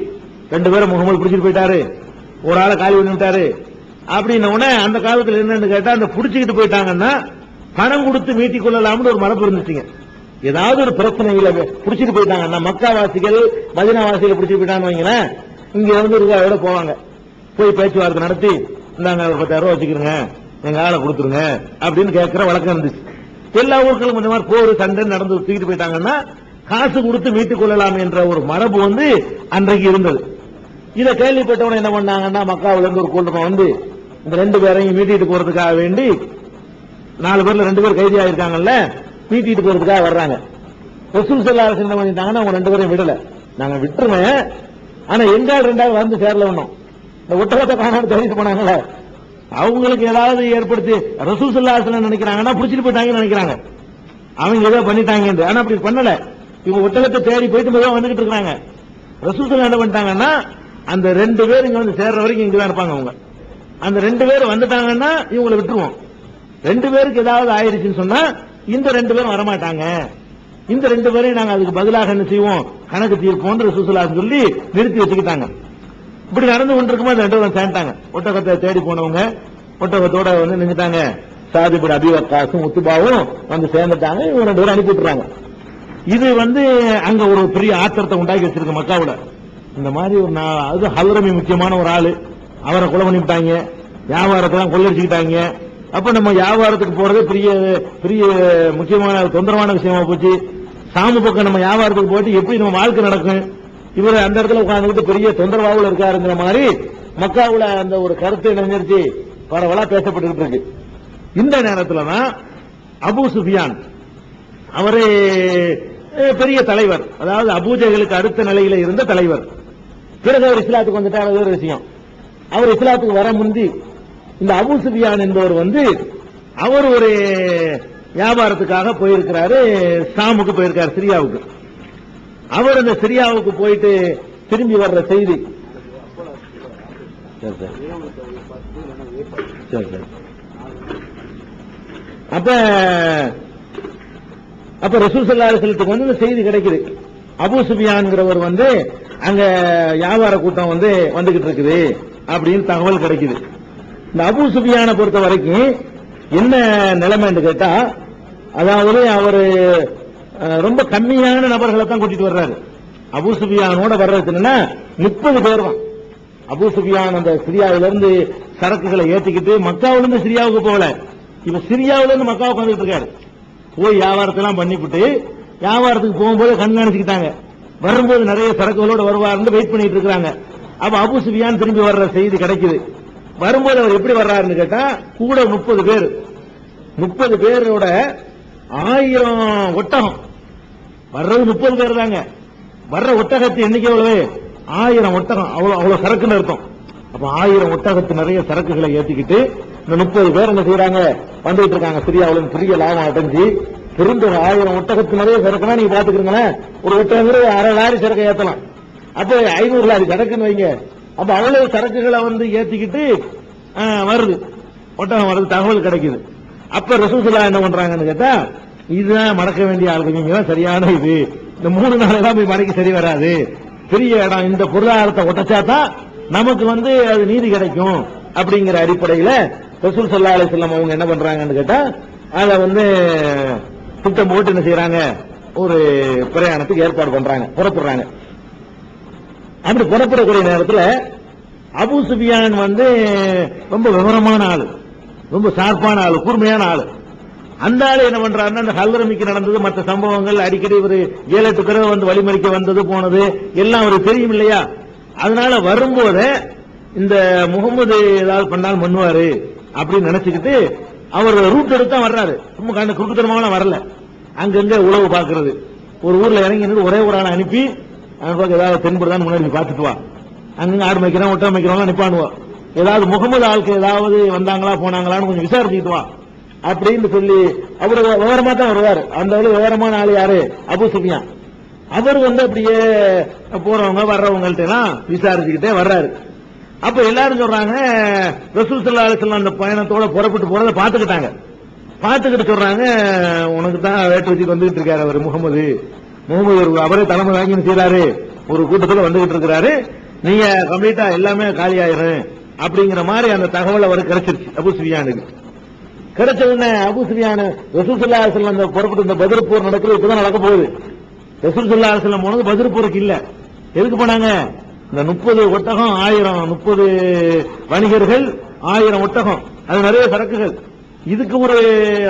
2 பேரை முகமது பிடிச்சிட்டு போயிட்டாரு, ஒரு ஆளை காலி பண்ணிட்டாரு அப்படின்ன உடனே அந்த காலத்தில் என்னன்னு கேட்டா, அந்த பிடிச்சிக்கிட்டு போயிட்டாங்கன்னா பணம் கொடுத்து மீட்டிக் கொள்ளலாம்னு ஒரு மரபு இருந்துச்சுங்க. ஏதாவது ஒரு பிரச்சனைகளை பிடிச்சிட்டு போயிட்டாங்கன்னா, மக்கா வாசிகள் மதீனா வாசிகள் பிடிச்சிட்டு போயிட்டான்னு வைங்களேன், இங்க ரூபாயோட போவாங்க. போய் பேச்சுவார்த்தை நடத்தி, இந்தாங்க ஒரு 10,000 ரூபாய் வச்சுக்கிறங்க, எங்க ஆளை கொடுத்துருங்க அப்படின்னு கேட்கிற வழக்கம் இருந்துச்சு. எல்லா ஊர்களும் இந்த மாதிரி போர் சண்டை நடந்து தூக்கிட்டு போயிட்டாங்கன்னா காசு கொடுத்து மீட்டுக் கொள்ளலாம் என்ற ஒரு மரபு அன்றைக்கு இருந்தது. இதை கேள்விப்பட்டவன என்ன பண்ணாங்கன்னா, மக்காவில இருந்து ஒரு கூட்டம் இந்த 2 பேரையும் மீட்டிட்டு போறதுக்காக வேண்டி 4 பேர்ல 2 பேர் கைதியா இருக்காங்கல்ல, மீட்டிட்டு போறதுக்காக வர்றாங்க. ரசூல் ஸல்லல்லாஹு அலைஹி வஸல்லம் என்ன பண்ணிட்டாங்கன்னா, அவங்க 2 பேரையும் விடல, நாங்க விட்டுருவேன், ஆனா எங்கால் 2வது சேரல ஒண்ணும். இந்த ஒட்டகத்தை காணாம தெரிவித்து போனாங்களே, அவங்களுக்கு ஏதாவது ஏற்படுத்தி ரசூல் ஸல்லல்லாஹு அலைஹி வஸல்லம் நினைக்கிறாங்கன்னா பிடிச்சிட்டு போயிட்டாங்கன்னு நினைக்கிறாங்க. அவங்க ஏதோ பண்ணிட்டாங்க. ஆனா அப்படி பண்ணல. இவங்க ஒட்டகத்தை தேடி போயிட்டு மெதுவா வந்துகிட்டு இருக்காங்க. ரசூல் ஸல்லல்லாஹு என்ன பண்ணிட்டாங்கன்னா, அந்த 2 பேர் இங்க சேர்ற வரைக்கும் இங்கதான் இருப்பாங்க. அவங்க அந்த 2 பேர் வந்துட்டாங்கன்னா இவங்களை விட்டுருவோம். 2 பேருக்கு ஏதாவது ஆயிருச்சுன்னு சொன்னா இந்த 2 பேரும் வரமாட்டாங்க. இந்த 2 பேரையும் நாங்க அதுக்கு பதிலாக என்ன செய்வோம், கணக்கு தீர்ப்போம் ரசூல் ஸல்லல்லாஹு அலைஹி வஸல்லம் சொல்லி நிறுத்தி வச்சுக்கிட்டாங்க. இப்படி நடந்து கொண்டிருக்கும்போது 2 பேரும் சேர்ந்தாங்க. ஒட்டகத்தை தேடி போனவங்க ஒட்டகத்தோட நின்றுட்டாங்க. சாது இப்னு அபீ வக்காஸும் உத்பாவும் சேர்ந்துட்டாங்க. இவங்க 2 பேரும் அனுப்பி விட்டுறாங்க. இது அங்க ஒரு பெரிய ஆத்திரத்தை உண்டாக்கி வச்சிருக்கு மக்காவுல. இந்த மாதிரி ஒரு அது ஹல்ரமி முக்கியமான ஒரு ஆளு, அவரை கொலை பண்ணிவிட்டாங்க, வியாபாரத்தெல்லாம் கொள்ளடிச்சுக்கிட்டாங்க. அப்ப நம்ம வியாபாரத்துக்கு போறதே பெரிய பெரிய முக்கியமான தொந்தரவான விஷயமா போச்சு. சாமி பக்கம் நம்ம வியாபாரத்துக்கு போயிட்டு எப்படி நம்ம வாழ்க்கை நடக்கும், இவர் அந்த இடத்துல உட்கார்ந்துட்டு பெரிய தொந்தரவாவில் இருக்காருங்கிற மாதிரி மக்காவுல அந்த ஒரு கருத்தை நினைச்சு பரவலா பேசப்பட்டு இருக்கு. இந்த நேரத்தில் தான் அபூ சுஃபியான் அவரே பெரிய தலைவர், அதாவது அபூஜஹலுக்கு அடுத்த நிலையில இருந்த தலைவர். பிறகு அவர் இஸ்லாத்துக்கு வந்துட்டார். அது ஒரு விஷயம். அவர் இஸ்லாத்துக்கு வர முந்தி இந்த அபூ சுஃபியான் என்பவர் அவர் ஒரு வியாபாரத்துக்காக போயிருக்கிறாரு, ஷாமுக்கு போயிருக்காரு, சிரியாவுக்கு. அவர் அந்த சிரியாவுக்கு போயிட்டு திரும்பி வர்ற செய்தி அப்ப ரசூல் ஸல்லல்லாஹு அலைஹி வஸல்லத்துக்கு இந்த செய்தி கிடைக்குது. அபூ சுஃபியான்ங்கிறவர் அங்க வியாபார கூட்டம் வந்துகிட்டு இருக்குது அப்படின்னு தகவல் கிடைக்குது. இந்த அபூ சுஃபியானை பொறுத்த வரைக்கும் என்ன நிலைமைன்னு கேட்டா, அதாவது அவரு ரொம்ப கம்மியான நபர்களை தான் கூட்டிட்டு வர்றாரு. அபூ சுஃபியானோட வர்றது என்னன்னா 30 பேர் தான். அபூ சுஃபியான் அந்த சிரியாவிலிருந்து சரக்குகளை ஏற்றிக்கிட்டு மக்காவிலிருந்து சிரியாவுக்கு போகல, இப்ப சிரியாவில இருந்து மக்காவுக்கு வந்துட்டு இருக்காரு. போய் வியாபாரத்தெல்லாம் பண்ணிவிட்டு வியாபாரத்துக்கு போகும்போது கண்காணிச்சுக்கிட்டாங்க. வரும்போது நிறைய சரக்குகளோட வருவாருன்னு வெயிட் பண்ணிட்டு இருக்காங்க. அப்ப அபூ சுஃபியான் திரும்பி வர்ற செய்தி கிடைக்குது. வரும்போது அவர் எப்படி வர்றாருன்னு கேட்டா, கூட 30 பேர், 30 பேரோட 1000 ஒட்டகம். வர்றது 30 பேர் தாங்க. வர்ற ஒட்டகத்து எண்ணிக்கை எவ்வளவு? 1000 ஒட்டகம். அவ்வளவு சரக்குன்னு அர்த்தம். அப்ப 1000 ஒட்டகத்து நிறைய சரக்குகளை ஏத்திக்கிட்டு இந்த 30 பேர் என்ன செய்யறாங்க, வந்துட்டு இருக்காங்க. சிரியாவுல பெரிய லாபம் அடைஞ்சு திரும்ப 1000 ஒட்டகத்து நிறைய சரக்குனா நீங்க பாத்துக்கிறீங்களேன், ஒரு ஒட்டகம் அரை லாரி சரக்கை ஏத்தலாம். அப்ப 500 லாரி சரக்குன்னு வைங்க. அப்ப அவ்வளவு சரக்குகளை வந்து ஏத்திக்கிட்டு வருது, ஒட்டகம் வருது, தகவல் கிடைக்குது. அப்ப ரசூலுல்லாஹ் என்ன பண்றாங்கன்னு கேட்டா, இதுதான் மடக்க வேண்டிய ஆளுங்க, சரியான இது, இந்த 3 நாள் எல்லாம் போய் மடக்கி சரி வராது, பெரிய இடம், இந்த பொருளாதாரத்தை ஒட்டச்சாதான் நமக்கு வந்து அது நீதி கிடைக்கும் அப்படிங்கிற அடிப்படையில ரசூல் ஸல்லல்லாஹு அலைஹி வஸல்லம் அவங்க என்ன பண்றாங்கன்னு கேட்டா, அத வந்து திட்டம் போட்டு என்ன செய்யறாங்க, ஒரு பிரயாணத்துக்கு ஏற்பாடு பண்றாங்க, புறப்படுறாங்க. அப்படி புறப்படக்கூடிய நேரத்தில் அபூ சுஃபியான் வந்து ரொம்ப விவரமான ஆளு, ரொம்ப ஷார்ப்பான ஆளு, கூர்மையான ஆளு. அந்த ஆளு என்ன பண்றாருன்னா, அந்த ஹல்ரமிக்கு நடந்தது மற்ற சம்பவங்கள் அடிக்கடி ஒரு 7-8 தடவை வந்து வழிமறிக்க வந்தது போனது எல்லாம் அவருக்கு தெரியும் இல்லையா. அதனால வரும்போது இந்த முகமது ஏதாவது பண்ணாலும் பண்ணுவாரு அப்படின்னு நினைச்சுக்கிட்டு அவர் ரூட் எடுத்து தான் வர்றாரு. சும்மா கண்டு குறுக்குத்தனமான வரல. அங்கங்க உழவு பாக்குறது, ஒரு ஊர்ல இறங்கி ஒரே ஒரு ஆளை அனுப்பி ஏதாவது தென்படுதான் முன்னாடி பார்த்துட்டு வா, அங்க ஆடு வைக்கிறோம் ஒட்டம் வைக்கிறோம் நிப்பானுவா, ஏதாவது முகமது ஆளுக்கு ஏதாவது வந்தாங்களா போனாங்களான்னு கொஞ்சம் விசாரிச்சுட்டு வா அப்படின்னு சொல்லி அவரு விவரமா தான் வருவாரு. அந்த விவரமான ஆளு யாரு, அபூ சுஃபியான். அவர் வந்து அப்படியே போறவங்க வர்றவங்கள்ட்ட எல்லாம் விசாரிச்சுக்கிட்டே வர்றாரு. அப்ப எல்லாரும் சொல்றாங்க, ரசூல் ஸல்லல்லாஹு அலைஹி வஸல்லம் அந்த பயணத்தோட புறப்பட்டு போறதை பாத்துக்கிட்டாங்க. பாத்துக்கிட்டு சொல்றாங்க, உனக்கு தான் வேட்டு வச்சுட்டு வந்துகிட்டு இருக்காரு அவர் முகமது அவரே தலைமை வாங்கி செய்யறாரு, ஒரு கூட்டத்தில் வந்துகிட்டு இருக்கிறாரு, நீங்க கம்ப்ளீட்டா எல்லாமே காலி ஆயிரும் அப்படிங்கிற மாதிரி அந்த தகவல் அவருக்கு கிடைச்சிருச்சு. அபூ சுஃபியானுக்கு கிடைச்ச உடனே அபூ சுஃபியான் ரசூல் ஸல்லல்லாஹு அலைஹி வஸல்லம் அந்த புறப்பட்டு இந்த பத்ர் போர் நடக்கிறது இப்பதான் நடக்க போகுது. ரசூல் ஸல்லல்லாஹு அலைஹி வஸல்லம் போனது பத்ர் போருக்கு இல்ல. எதுக்கு போனாங்க, இந்த 30 ஒட்டகம் 30 வணிகர்கள் 1000 ஒட்டகம், அது நிறைய சரக்குகள், இதுக்கு ஒரு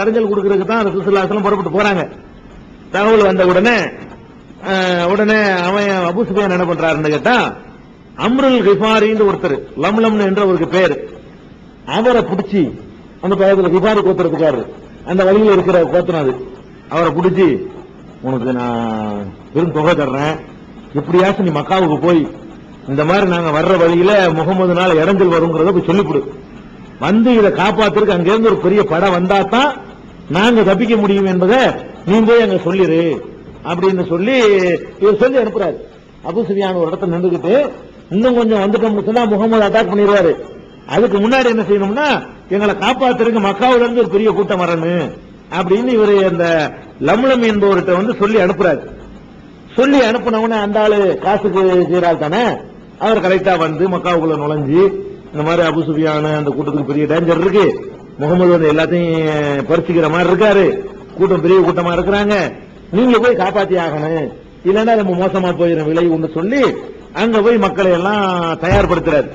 அறிஞ்சல் கொடுக்கறதுக்கு தான் ரசூல் ஸல்லல்லாஹு அலைஹி வஸல்லம் புறப்பட்டு போறாங்க. தகவல் வந்த உடனே அவன் அபூ சுஃபியான் என்ன பண்றாருன்னு கேட்டா, அம்ருல் கிஃபாரின்னு ஒருத்தர், லம்லம்னு என்ற ஒரு பேரு, அவரை பிடிச்சி அந்த பக்கத்தில் கிஃபாரி கோத்திரத்துக்காரு, அந்த வழியில் இருக்கிற கோத்திரம் அது, அவரை பிடிச்சி உனக்கு நான் பெரும் தொகை தர்றேன், எப்படியாச்சும் நீ மக்காவுக்கு போய் இந்த மாதிரி நாங்க வர்ற வழியில முகமதுனால இடைஞ்சல் வருங்கிறத போய் சொல்லிவிடு, வந்து இதை காப்பாத்துறதுக்கு அங்கிருந்து ஒரு பெரிய படம் வந்தா தான் நாங்க தப்பிக்க முடியும் என்பதை நீ போய் அங்க சொல்லிரு அப்படின்னு சொல்லி இவர் சொல்லி அனுப்புறாரு. அபூ சுஃபியான் ஒரு இடத்துல நின்றுகிட்டு, இன்னும் கொஞ்சம் வந்துட்டோம்னு சொன்னா முகமது அட்டாக் பண்ணிடுவாரு, அதுக்கு முன்னாடி என்ன செய்யணும்னா எங்களை காப்பாத்துறதுக்கு மக்காவில இருந்து ஒரு பெரிய கூட்டம் வரணும் அப்படின்னு இவர் அந்த லம்லம் என்பவர்கிட்ட வந்து சொல்லி அனுப்புறாரு. சொல்லி அனுப்பினவன அந்த ஆளு காசுக்கு செய்யறாள் தானே, அவர் கரெக்டா வந்து மக்காவுக்குள்ள நுழைஞ்சு இந்த மாதிரி அபூ சுஃபியான் அந்த கூட்டத்துக்கு பெரிய டேஞ்சர் இருக்கு, முகமது வந்து எல்லாத்தையும் பறிச்சுக்கிற மாதிரி இருக்காரு, கூட்டம் பெரிய கூட்டமா இருக்கிறாங்க, நீங்க போய் காப்பாத்தி ஆகணும், இல்லன்னா நம்ம மோசமா போயிடும் விலை ஒன்று சொல்லி அங்க போய் மக்களை எல்லாம் தயார்படுத்துறாரு.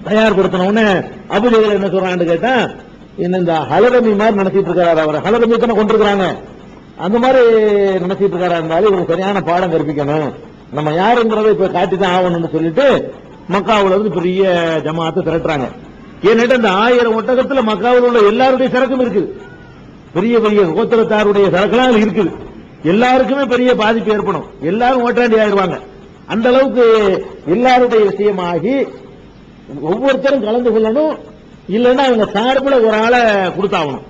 தயார்படுத்தின உடனே அபூ ஜஹல் என்ன சொல்றான்னு கேட்டா, இந்த ஹலரமி மாதிரி நினைச்சிட்டு இருக்காரு, அவர் ஹலரமி தானே கொண்டிருக்கிறாங்க, அந்த மாதிரி நினைச்சிட்டு இருக்காரா இருந்தாலும் இவங்க சரியான பாடம் கற்பிக்கணும், நம்ம யாருங்கிறத இப்ப காட்டிதான் ஆகணும்னு சொல்லிட்டு மக்காவுல இருந்து பெரிய ஜமாத்தை திரட்டுறாங்க. ஏன்னுட்டு அந்த 1000 ஒட்டகத்துல மக்காவில் உள்ள எல்லாருடைய சரக்கும் இருக்குது, பெரிய பெரிய கோத்திரத்தாருடைய சரக்குலாம் இருக்குது, எல்லாருக்குமே பெரிய பாதிப்பு ஏற்படும், எல்லாரும் ஓட்டாண்டி ஆயிடுவாங்க. அந்த அளவுக்கு எல்லாருடைய விஷயமாகி ஒவ்வொருத்தரும் கலந்து கொள்ளணும், இல்லைன்னா அவங்க சார்பில் ஒரு ஆளை கொடுத்தாகணும்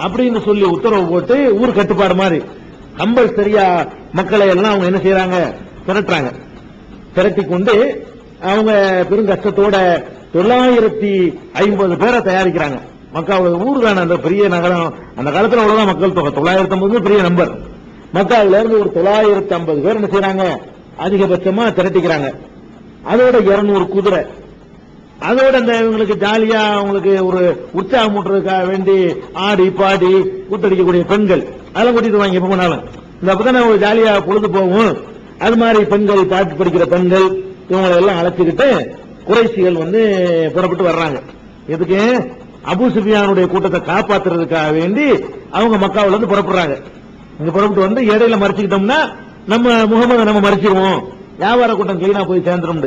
அப்படின்னு சொல்லி உத்தரவு போட்டு ஊர் கட்டுப்பாடு மாதிரி கம்பல்சரியா மக்களை எல்லாம் அவங்க என்ன செய்யறாங்க, திரட்டுறாங்க. திரட்டி கொண்டு அவங்க பெரும் கஷ்டத்தோட 950 பேரை தயாரிக்கிறாங்க. மக்காவுல ஊர் தானே அந்த பெரிய நகரம், அந்த காலத்துல அவ்வளவுதான் மக்கள் தொகை 950 பெரிய நம்பர். மக்காவில இருந்து ஒரு 950 பேர் என்ன செய்யறாங்க, அதிகபட்சமா திரட்டிக்கிறாங்க. அதோட 200 குதிரை, அதோட அந்த இவங்களுக்கு ஜாலியா அவங்களுக்கு ஒரு உற்சாகம் ஊட்டுறதுக்காக வேண்டி ஆடி பாடி கூத்தடிக்கக்கூடிய பெண்கள் அதெல்லாம் கூட்டிட்டு வாங்க. எப்ப போனாலும் இந்த அப்பதானே ஒரு ஜாலியா பொழுது போகும். அது மாதிரி பெண்கள், பாட்டு படிக்கிற பெண்கள், இவங்களை எல்லாம் அழைச்சிக்கிட்டு குறைசிகள் வந்து புறப்பட்டு வர்றாங்க. எதுக்கு, அபூ சுஃபியானுடைய கூட்டத்தை காப்பாத்துறதுக்காக வேண்டி அவங்க மக்காவுல இருந்து புறப்படுறாங்க. இங்க புறப்பட்டு வந்து இடையில மறைச்சுக்கிட்டோம்னா நம்ம முகமது நம்ம மறைச்சிருவோம், வியாபார கூட்டம் கிளீனா போய் சேர்ந்துரும்.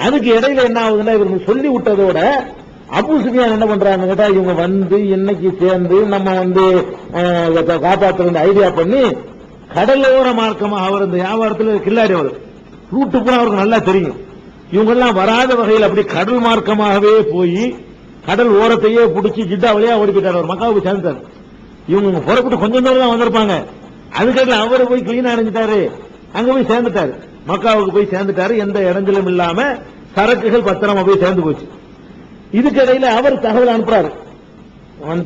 அதுக்கு இடையில என்ன ஆகுதுன்னா இவங்க சொல்லி விட்டதோட அபூ சுஃபியான் என்ன பண்றாங்க கேட்டா, இவங்க வந்து இன்னைக்கு சேர்ந்து நம்ம வந்து காப்பாற்றுற ஐடியா பண்ணி கடலோர மார்க்கமாக அவர் இந்த வியாபாரத்தில் கில்லாடி அவர் ரூட்டு போனா அவருக்கு நல்லா தெரியும். இவங்க எல்லாம் வராத வகையில் அப்படி கடல் மார்க்கமாகவே போய் கடல் ஓரத்தையே பிடிச்சி ஜிட்டா வழியா ஓடி போயிட்டார். அவர் மக்காவுக்கு சேர்ந்துட்டார். இவங்க புறப்பட்டு கொஞ்சம் தூரம் தான் வந்திருப்பாங்க. அதுக்கப்புறம் அவரை போய் கிளீனா அடைஞ்சிட்டாரு, அங்க போய் சேர்ந்துட்டாரு, மக்காவுக்கு போய் சேர்ந்துட்டாரு. எந்த இடைஞ்சலும் இல்லாம சரக்குகள் பத்திரமா போய் சேர்ந்து போச்சு. இதுக்கிடையில அவர் தகவல் அனுப்புறாரு,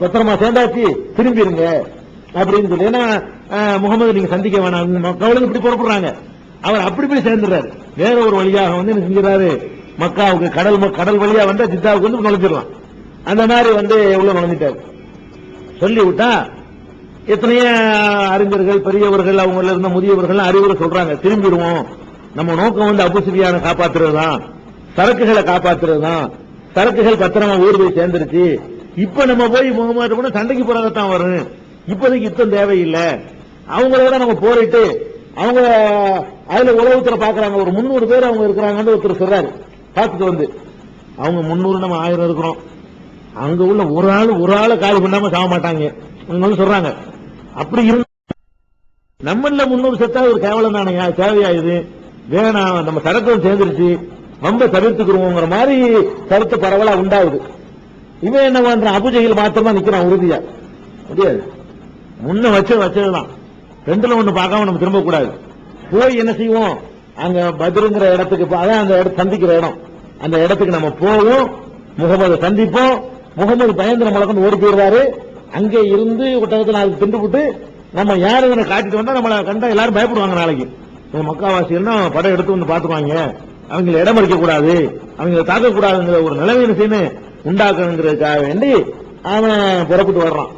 பத்திரமா சேர்ந்தாச்சு திரும்பிடுங்க அப்படின்னு சொல்லி. ஏன்னா முகமது நீங்க சந்திக்க வேணாம், மக்காவுக்கு இப்படி புறப்படுறாங்க. அவர் அப்படி போய் சேர்ந்துடுறாரு. வேற ஒரு வழியாக வந்து என்ன செஞ்சாரு, மக்காவுக்கு கடல் வழியா வந்து ஜித்தாவுக்கு வந்து நுழைஞ்சிடலாம். அந்த மாதிரி வந்து எவ்வளவு நுழைஞ்சிட்டாரு. சொல்லிவிட்டா எத்தனையோ அறிஞர்கள் பெரியவர்கள் அவங்க இருந்த முதியவர்கள் அறிவுரை சொல்றாங்க, திரும்பிடுவோம், நம்ம நோக்கம் வந்து அபூ சுஃபியானை காப்பாத்துறது தான், சரக்குகளை காப்பாத்துறது தான், சரக்குகள் பத்திரமா ஊர் போய் சேர்ந்துருச்சு. இப்ப நம்ம போய் முகமது சண்டைக்கு போறதான் வரும், இப்போதைக்கு யுத்தம் தேவையில்லை. அவங்களோட நம்ம போரிட்டு அவங்க அதுல உலகத்துல பாக்குறாங்க, ஒரு 300 பேர் அவங்க இருக்கிறாங்கன்னு ஒருத்தர் சொல்றாரு. பார்த்துட்டு வந்து அவங்க 300 நம்ம 1000 இருக்கிறோம், அங்க உள்ள ஒரு ஆளை காலி பண்ணாம சாக மாட்டாங்க சொல்றாங்க. அப்படி இருந்து நம்மள 300 செத்தா ஒரு கேவலம் தானே, தேவையா இது, வேணாம், நம்ம சரக்கு சேர்ந்துருச்சு, ரொம்ப தவிர்த்துக்கிறோங்கிற மாதிரி கருத்து பரவலா உண்டாகுது. இவன் என்ன பண்றான், அபூஜஹில் மாத்திரமா நிக்கிறான் உறுதியா. முடியாது, முன்ன வச்சதுதான், ரெண்டுல ஒண்ணு பார்க்காம நம்ம திரும்ப கூடாது. போய் என்ன செய்வோம், அங்க பத்ருங்கிற இடத்துக்கு, அதான் அந்த சந்திக்கிற இடம், அந்த இடத்துக்கு நம்ம போவோம், முகமது சந்திப்போம். முகமது பயந்திர முழக்கம் ஓடி போயிடுவாரு. அங்கே இருந்து ஒட்டகத்தில் அதுக்கு திண்டு போட்டு நம்ம யாரு காட்டிட்டு வந்தா நம்மளை கண்டா எல்லாரும் பயப்படுவாங்க. நாளைக்கு மக்காவாசிகள்னா படம் எடுத்து வந்து பாத்துக்குவாங்க, அவங்களை இடம் அளிக்க கூடாது, அவங்களை தாக்க கூடாதுங்கிற ஒரு நிலைமை செய்யணும் உண்டாக்கணுங்கிறதுக்காக வேண்டி அவன் புறப்பட்டு வர்றான்.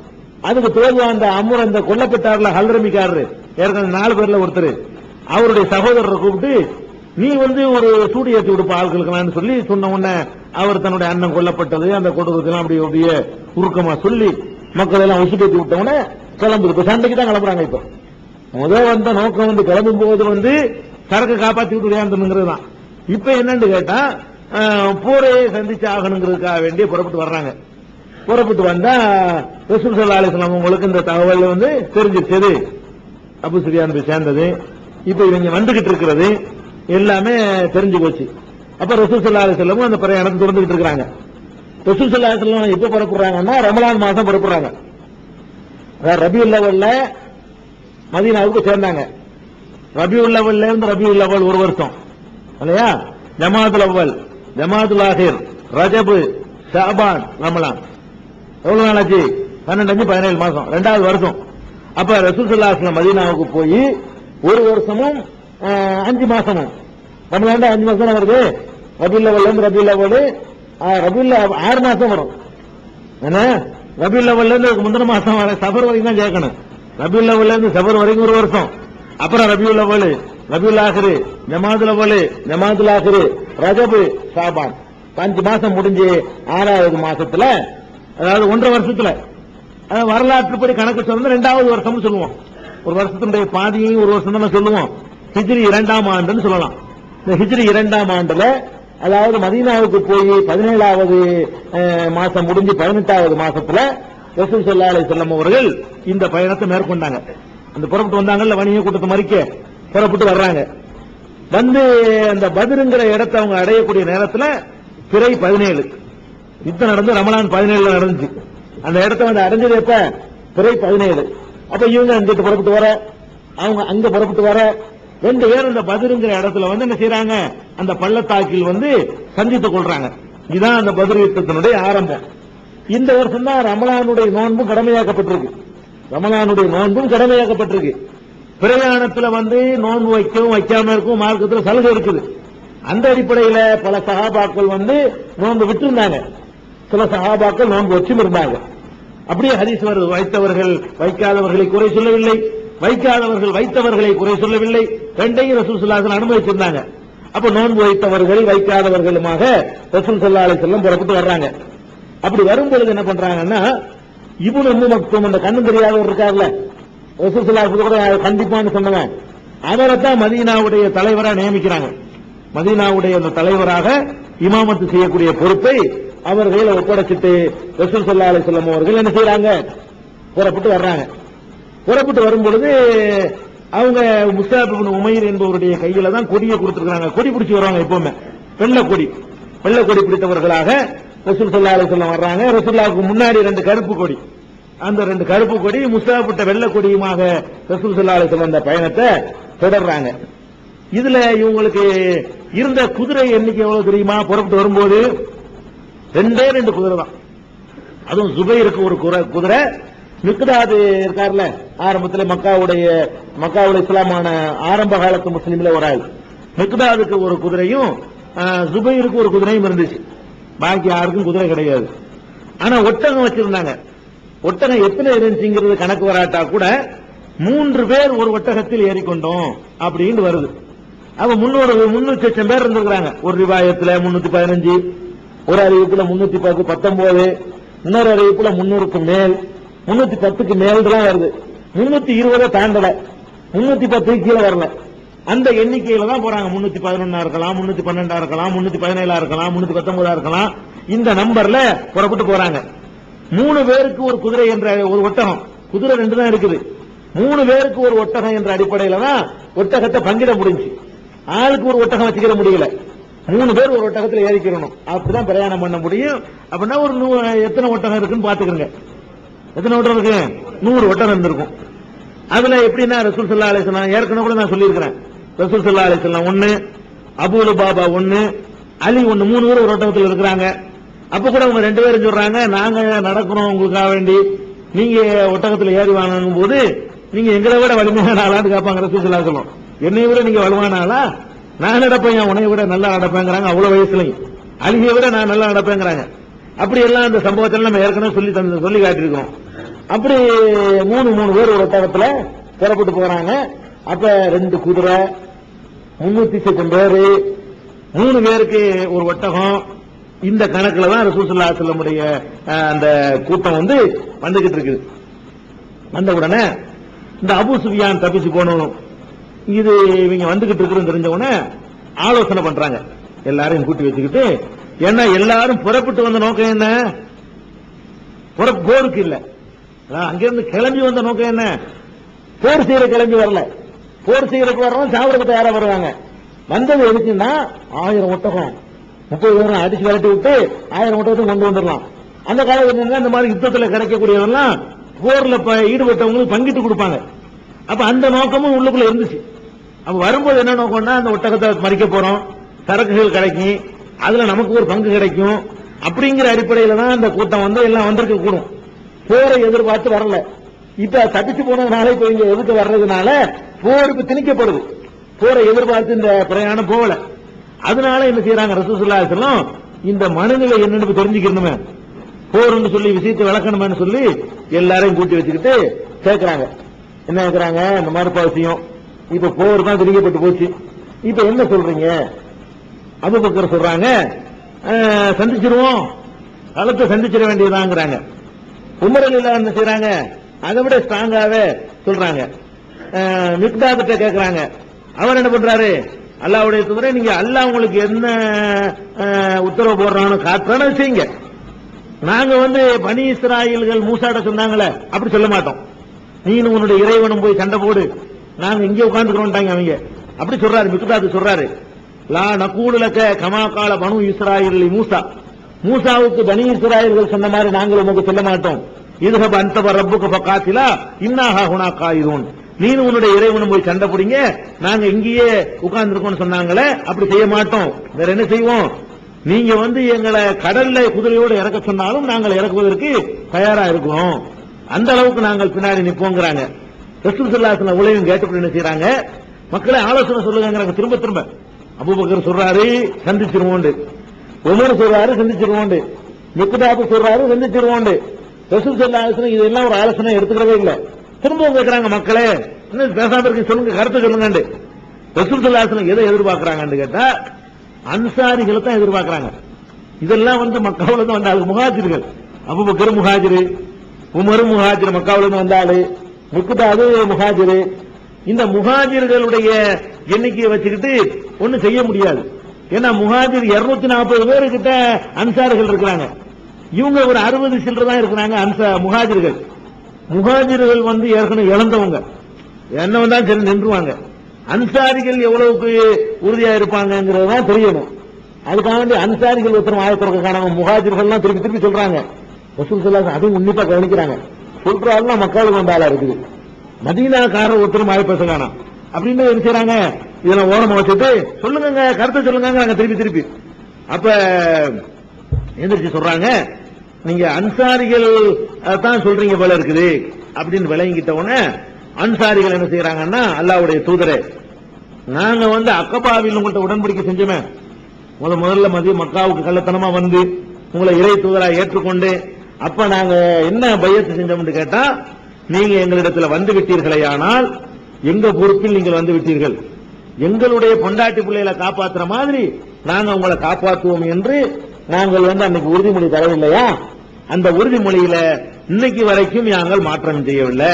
அதுக்கு தோல்வி அந்த அம்முர் அந்த கொல்லப்பட்டார்ல ஹல்ரமிக்காரரு, ஏற்கனவே 4 பேர்ல ஒருத்தர், அவருடைய சகோதரரை கூப்பிட்டு நீ வந்து ஒரு சூடு ஏற்றி விடுப்ப ஆட்களுக்கு சொல்லி சொன்ன உடனே அவர் தன்னுடைய அண்ணன் கொல்லப்பட்டது அந்த கொடுக்கறதுலாம் அப்படி அப்படியே உருக்கமா சொல்லி மக்கள் எல்லாம் உசுப்பேற்றி விட்டவன கிளம்புது. இப்ப சண்டைக்கு தான் கிளம்புறாங்க. இப்ப முதல் வந்த நோக்கம் வந்து கிளம்பும் போது வந்து சரக்கு காப்பாற்றி விட்டு விளையாண்டுங்கிறது தான். இப்ப என்னன்னு கேட்டா போரையை சந்திச்சு ஆகணுங்கிறதுக்காக வேண்டிய புறப்பட்டு வர்றாங்க. புறப்பட்டு வந்தா ரசூல் ஸல்லல்லாஹு அலைஹி வஸல்லம் உங்களுக்கு இந்த தகவல் வந்து தெரிஞ்சிருச்சது, அபூ சுஃபியான் போய் சேர்ந்தது, இப்ப இவங்க வந்துகிட்டு இருக்கிறது எல்லாமே தெரிஞ்சு போச்சு. அப்ப ரசூல் ஸல்லல்லாஹு அலைஹி வஸல்லம் அந்த பிரயாணத்தை தொடர்ந்துகிட்டு இருக்காங்க. ரசூல் ஸல்லல்லாஹு அலைஹி வஸல்லம் எப்ப புறப்படுறாங்கன்னா ரமலான் மாசம் புறப்படுறாங்க. ரபியுல் அவ்வல்ல மதீனாவுக்கு சேர்ந்தாங்க. ரபியுல் அவ்வல்ல இருந்து ரபியுல் அவ்வல் ஒரு வருஷம் இல்லையா, ஜமாதுல் அவ்வல், ஜமாதுல் ஆஹிர், ரஜப், ஷஅபான், ரமலான், எவ்வளவு நாள் ஆச்சு, 12 17 மாசம், 2வது வருஷம். அப்ப ரசூல் ஸல்லல்லாஹு அலைஹி வஸல்லம் மதீனாவுக்கு போய் ஒரு வருஷமும் 5 மாசமும், ரமலான் 5 மாசம் வருது. ரபியுல் அவ்வல்ல இருந்து ரபியுல் அவ்வல், ரபியுல் 6 மாசம் வரும். என்ன ரபியுல் அவ்வல்ல இருந்து முந்தின மாசம் வர சஃபர் வரைக்கும் தான் கேட்கணும். ரபியுல் அவ்வல்ல இருந்து சஃபர் வரைக்கும் ஒரு வருஷம். அப்புறம் ரபியுல் அவ்வல், ரபியுல் ஆஹிர், ஜமாதுல் அவ்வல், ஜமாதுல் ஆஹிர், ரஜப், ஷஅபான், 5 மாசம் முடிஞ்சு 6வது மாசத்துல, அதாவது 1.5 வருஷத்துல, வரலாற்றுப்படி கணக்கு சொல்ல 2வது வருஷம் சொல்லுவோம். ஒரு வருஷத்தினுடைய பாதியையும் ஒரு வருஷம் தான் சொல்லுவோம். ஹிஜ்ரி 2ஆம் ஆண்டுன்னு சொல்லலாம். இந்த ஹிஜ்ரி 2ஆம் ஆண்டுல, அதாவது மதீனாவுக்கு போய் 17வது மாசம் முடிஞ்சு 18வது மாசத்துல ரசூல் ஸல்லல்லாஹு அலைஹி வஸல்லம் அவர்கள் இந்த பயணத்தை மேற்கொண்டாங்க. அந்த புறப்பட்டு வந்தாங்கல்ல, வணிக கூட்டத்தை மறிக்க புறப்பட்டு வர்றாங்க. வந்து அந்த பத்ருங்கிற இடத்தை அவங்க அடையக்கூடிய நேரத்தில் பிறை 17 யுத்தம் நடந்து ரமலான் 17 நடந்துச்சு. அந்த இடத்தை வந்து அடைஞ்சது எப்ப, பிறை 17. அப்ப இவங்க அங்கிட்டு புறப்பட்டு வர, அவங்க அங்க புறப்பட்டு வர, 2 பேரும் அந்த பத்ருங்கிற இடத்துல வந்து என்ன செய்யறாங்க, அந்த பள்ளத்தாக்கில் வந்து சந்தித்துக் கொள்றாங்க. இதுதான் அந்த பத்ர் யுத்தத்தினுடைய ஆரம்பம். இந்த வருஷம் தான் ரமலானுடைய நோன்பும் கடமையாக்கப்பட்டிருக்கு. ரமலானுடைய நோன்பும் கடமையாக்கப்பட்டிருக்கு. பிரயாணத்துல வந்து நோன்பு வைக்கவும் வைக்காம இருக்கும் மார்க்கத்தில் சலுகை இருக்குது. அந்த அடிப்படையில் பல சஹாபாக்கள் வந்து நோன்பு விட்டு இருந்தாங்க, சில சஹாபாக்கள் நோன்பு வச்சும் இருந்தாங்க. அப்படியே ஹதீஸ் வருது, வைத்தவர்கள் வைக்காதவர்களை குறை சொல்லவில்லை, வைக்காதவர்கள் வைத்தவர்களை குறை சொல்லவில்லை, 2ஐயும் ரசூல் ஸல்லல்லாஹு அலைஹி வஸல்லம் அனுமதிச்சிருந்தாங்க. அப்ப நோன்பு வைத்தவர்கள் வைக்காதவர்களுமாக ரசூல் ஸல்லல்லாஹு அலைஹி வஸல்லம் புறப்பட்டு வர்றாங்க. அப்படி வரும் பொழுது என்ன பண்றாங்கன்னா, இப்னு உம்மு மக்தூம் அந்த கண்ணு தெரியாதவர் இருக்கார்ல, ரசூலுல்லாஹி ஸல்லல்லாஹு அலைஹி வஸல்லம் கண்டிப்பான்னு சொன்னவன், அவரை தான் மதீனாவுடைய தலைவராக நியமிக்கிறாங்க. மதீனாவுடைய அந்த தலைவராக இமாமத்து செய்யக்கூடிய பொறுப்பை அவர் கையில ஒப்படைச்சிட்டு ரசூல் ஸல்லல்லாஹு அலைஹி வஸல்லம் அவர்கள் என்ன செய்யறாங்க, புறப்பட்டு வர்றாங்க. புறப்பட்டு வரும் பொழுது அவங்க முஸ்அப் இப்னு உமைர் என்பவருடைய கையில தான் கொடியை கொடுத்திருக்காங்க. கொடி பிடிச்சி வருவாங்க எப்பவுமே, வெள்ளை கொடி பிடித்தவர்களாக ரசூல் ஸல்லல்லாஹு அலைஹி வஸல்லம் வர்றாங்க. ரசூலுல்லாஹ்வுக்கு முன்னாடி 2 கருப்பு கொடி, அந்த 2 கருப்பு கொடி முஸ்அப் வெள்ளை கொடியுமாக ரசூல் ஸல்லல்லாஹு அலைஹி வஸல்லம் அந்த பயணத்தை தொடர்றாங்க. இதுல இவங்களுக்கு இருந்த குதிரை எண்ணிக்கை எவ்வளவு தெரியுமா? புறப்பட்டு வரும்போது 2 குதிரை தான். அதுவும் ஜுபைருக்கு ஒரு குதிரை, மிக்தாது இருக்கார்ல, ஆரம்பத்தில் மக்காவுடைய இஸ்லாமான ஆரம்ப காலத்து முஸ்லீம்ல ஒரு ஆள், மிக்தாதுக்கு ஒரு குதிரையும் ஜுபைருக்கு ஒரு குதிரையும் இருந்துச்சு. பாக்கி யாருக்கும் குதிரை கிடையாது. ஆனா ஒட்டகம் வச்சிருந்தாங்க. ஒட்டகம் எத்தனை இருந்துச்சுங்கிறது கணக்கு வராட்டா கூட 3 பேர் ஒரு ஒட்டகத்தில் ஏறிக்கொண்டோம் அப்படின்னு வருது. அப்ப 300 பேர் இருந்திருக்கிறாங்க. ஒரு ரிவாயத்துல 315, ஒரு அறிவிப்புல 319, இன்னொரு அறிவிப்புல 300க்கு மேல், 310க்கு மேல் தான் வருது. 320 தாண்டல, 310 கீழே வரல. அந்த எண்ணிக்கையில தான் போறாங்க. 311 இருக்கலாம், 312 இருக்கலாம், 317 இருக்கலாம், 319 இருக்கலாம். இந்த நம்பர்ல புறப்பட்டு போறாங்க. 3 பேருக்கு ஒரு குதிரை என்ற ஒரு ஒட்டகம், குதிரை 2 தான் இருக்குது. 3 பேருக்கு ஒரு ஒட்டகம் என்ற அடிப்படையில தான் ஒட்டகத்தை பங்கிட முடிஞ்சு. ஆளுக்கு ஒரு ஒட்டகம் வச்சுக்கிற முடியல. 3 பேர் ஒரு ஒட்டகத்தில் ஏறிக்கிறணும், அப்படிதான் பிரயாணம் பண்ண முடியும். அப்படின்னா ஒரு எத்தனை ஒட்டகம் இருக்குன்னு பாத்துக்கிறங்க. எத்தனை ஒட்டகம் இருக்கு? 100 ஒட்டகம் இருந்திருக்கும். அதுல எப்படின்னா ரசூல் ஸல்லல்லாஹு அலைஹி வஸல்லம் ஏற்கனவே கூட நான் சொல்லியிருக்கிறேன். ரசூல் ஸல்லல்லாஹு அலைஹி வஸல்லம் 1, அபூ லுபாபா 1, அலி 1, 3 பேர் ஒரு ஒட்டகத்தில் இருக்கிறாங்க. அப்ப கூட அவங்க 2 பேரும் சொல்றாங்க, நாங்க நடக்கிறோம் உங்களுக்காக வேண்டி, நீங்க ஒட்டகத்தில் ஏறி வாங்கும் போது நீங்க எங்களை விட வலிமையான ஆளான்னு கேட்பாங்க. ரசூல் ஸல்லல்லாஹு அலைஹி வஸல்லம் என்னை விட நீங்க வலுவான ஆளா? நான் நடப்பேன், உன்னை விட நல்லா நடப்பேங்கிறாங்க. அவ்வளவு வயசுலையும் அலியை விட நான் நல்லா நடப்பேங்கிறாங்க. அப்படி எல்லாம் அந்த சம்பவத்தில் நம்ம ஏற்கனவே சொல்லி காட்டியிருக்கிறோம். அப்படி 3 பேர் ஒரு ஒட்டகத்துல புறப்பட்டு போறாங்க. அப்ப 2 குதிரை, 300 பேரு, 3 பேருக்கு ஒரு ஒட்டகம். இந்த கணக்குல தான் ரசூல் ஸல்லல்லாஹு அலைஹி வஸல்லம் அந்த கூட்டம் வந்துகிட்டு இருக்குது. வந்த உடனே இந்த அபூ சுஃபியான் தப்பிச்சு போகணும், இது இவங்க வந்துகிட்டு இருக்குன்னு தெரிஞ்ச உடனே ஆலோசனை பண்றாங்க. எல்லாரையும் கூட்டி வச்சுக்கிட்டு, ஏன்னா எல்லாரும் புறப்பட்டு வந்த நோக்கம் என்ன? போருக்கு இல்ல, அங்கிருந்து கிளம்பி வந்த நோக்கம் என்ன? போர் செய்யற கிளம்பி வரல. போர் செய்யறதுக்கு வரவங்க சாவறதுக்கு தயாரா வருவாங்க. வந்தது எதுக்குன்னா 1000 ஒட்டகம் 30 பேரும் அடிச்சு விரட்டி விட்டு 1000 ஒட்டகத்தை கொண்டு வந்துடலாம். அந்த காலத்துல இந்த மாதிரி யுத்தத்தில் கிடைக்கக்கூடியதெல்லாம் போர்ல ஈடுபட்டவங்களுக்கு பங்கிட்டு கொடுப்பாங்க. அப்ப அந்த நோக்கமும் உள்ளுக்குள்ள இருந்துச்சு. அப்ப வரும்போது என்ன நோக்கம்னா, அந்த ஒட்டகத்தை மறிக்க போறோம், சரக்குகள் கிடைக்கும், அதுல நமக்கு ஒரு பங்கு கிடைக்கும் அப்படிங்கிற அடிப்படையில தான் அந்த கூட்டம் எல்லாம் வந்திருக்க கூடும். போரை எதிர்பார்த்து வரல. இப்ப தப்பிச்சு போனதுனால இப்ப இங்க எதுக்கு வர்றதுனால போருக்கு திணிக்கப்படுது. போரை எதிர்பார்த்து இந்த பிரயாணம் போகல. அதனால என்ன செய்யறாங்க ரசூல் ஸல்லல்லாஹு அலைஹி வஸல்லம், இந்த மனநிலை என்னன்னு தெரிஞ்சுக்கணுமே, போர்னு சொல்லி விஷயத்தை விளக்கணும்னு சொல்லி எல்லாரையும் கூட்டி வச்சுக்கிட்டு கேட்கிறாங்க. என்ன கேட்கிறாங்க? இந்த மாதிரி விஷயம், இப்ப போர் தான் திணிக்கப்பட்டு போச்சு, இப்ப என்ன சொல்றீங்க? அபூபக்கர் சொல்றாங்க, சந்திச்சிருவோம், களத்தை சந்திச்சிட வேண்டியதாங்கிறாங்க. உமர் ரலியல்லாஹு என்ன செய்யறாங்க? அதை விட ஸ்ட்ராங்காவே சொல்றாங்க. மிக்தாத் கேட்கிறாங்க. அவர் என்ன பண்றாரு? அல்லாஹ்வுடைய தூதரே, நீங்க அல்லாஹ் உங்களுக்கு என்ன உத்தரவு போடுறான்னு காட்டுறான்னு செய்யுங்க. நாங்க பனி இஸ்ராயல்கள் மூசாட்ட சொன்னாங்களே அப்படி சொல்ல மாட்டோம். நீனும் உன்னுடைய இறைவனும் போய் சண்டை போடு, நாங்க இங்கே உட்கார்ந்துக்கிறோம்ட்டாங்க அவங்க. அப்படி சொல்றாரு மிக்தாத் சொல்றாரு. லா நகூலு லக கமா கால பனு இஸ்ராயில் மூசா, மூசாவுக்கு பனி இஸ்ராயல்கள் சொன்ன மாதிரி நாங்கள் உங்களுக்கு சொல்ல மாட்டோம். இதுஹப் அன்த வ ரப்புக ஃபகாத்திலா இன்னா ஹுனா காயிதூன், நீனும் உன்னுடைய இறைவனும் போய் சண்டை போடுங்க, நாங்க இங்கேயே உட்கார்ந்துருக்கோம்னு சொன்னாங்களே அப்படி செய்ய மாட்டோம். வேற என்ன செய்வோம்? நீங்க எங்களை கடல்ல குதிரையோடு இறக்க சொன்னாலும் நாங்கள் இறக்குவதற்கு தயாரா இருக்கிறோம், அந்த அளவுக்கு நாங்கள் பின்னாடி நிற்போங்கிறாங்க. ரசூல் ஸல்லல்லாஹு அலைஹி வஸல்லம் உலகம் கேட்டு என்ன செய்யறாங்க? மக்களை ஆலோசனை சொல்லுங்கிறாங்க திரும்ப திரும்ப. அபூபக்கர் சொல்றாரு சந்திச்சிருவோம், உமர் சொல்றாரு சந்திச்சிருவோம், மிக்தாத் சொல்றாரு சந்திச்சிருவோம். ரசூல் ஸல்லல்லாஹு அலைஹி வஸல்லம் இதெல்லாம் ஒரு ஆலோசனை எடுத்துக்கிறதே இல்ல. திரும்ப கேட்கிறாங்க, மக்களே இன்னும் பேசாம இருக்கு, சொல்லுங்க, கருத்தை சொல்லுங்க. ரசூல் ஸல்லல்லாஹு அலைஹி வஸல்லம் எதை எதிர்பார்க்கறாங்கன்னு கேட்டா அன்சாரிகளை தான் எதிர்பார்க்கறாங்க. இதெல்லாம் மக்காவுல இருந்து வந்த ஆளு முஹாஜிர்கள். அபூபக்கர் முஹாஜிரு, உமர் முஹாஜிர் மக்காவுல இருந்து வந்தாளு, மிக்தாது முஹாஜிரு. இந்த முஹாஜிர்களுடைய எண்ணிக்கையை வச்சுக்கிட்டு ஒன்னும் செய்ய முடியாது. ஏன்னா முஹாஜிர் 240 பேரு கிட்ட அன்சார்கள் இருக்கிறாங்க. இவங்க ஒரு 60 சில்லற தான் இருக்கிறாங்க முஹாஜிர்கள். முஹாஜிர்கள் ஏற்கனவே இழந்தவங்க, என்ன வந்தாலும் சரி நின்றுவாங்க. அன்சாரிகள் எவ்வளவுக்கு உறுதியா இருப்பாங்கிறது தான் தெரியணும். அதுக்காக வேண்டி அன்சாரிகள் ஒருத்தர் ஆயத்திற்கு காணாம முஹாஜிர்கள் திருப்பி திருப்பி சொல்றாங்க. ரசூல் ஸல்லல்லாஹு அதையும் உன்னிப்பா கவனிக்கிறாங்க. சொல்றாருன்னா மக்களுக்கு வந்த ஆளா இருக்குது. மதீனாக்காரர் ஒருத்தரும் ஆய பேச காணாம் அப்படின்னு என்ன செய்யறாங்க, இதெல்லாம் ஓரமா வச்சுட்டு சொல்லுங்க கருத்தை சொல்லுங்க திருப்பி திருப்பி. அப்ப எந்திரிச்சு சொல்றாங்க, நீங்க அன்சாரிகள் தான் சொல்றீங்க போல இருக்குது அப்படின்னு விளங்கிட்ட உடனே அன்சாரிகள் என்ன செய்யறாங்கன்னா, அல்லாஹ்வுடைய தூதரே, நாங்க அக்கபாவில் உங்கள்ட்ட உடன்படிக்கை செஞ்சோமே, முதல்ல மக்காவுக்கு கள்ளத்தனமா உங்களை இறை தூதரா ஏற்றுக்கொண்டு அப்ப நாங்க என்ன பையத்து செஞ்சோம்னு கேட்டா, நீங்க எங்களிடத்துல விட்டீர்களே, ஆனால் எங்க பொறுப்பில் நீங்கள் விட்டீர்கள், எங்களுடைய பொண்டாட்டி பிள்ளைகளை காப்பாற்றுற மாதிரி நாங்க உங்களை காப்பாற்றுவோம் என்று நாங்கள் அன்னைக்கு உறுதிமொழி தரவில்லையா? அந்த உறுதிமொழியில இன்னைக்கு வரைக்கும் நாங்கள் மாற்றம் செய்யவில்லை,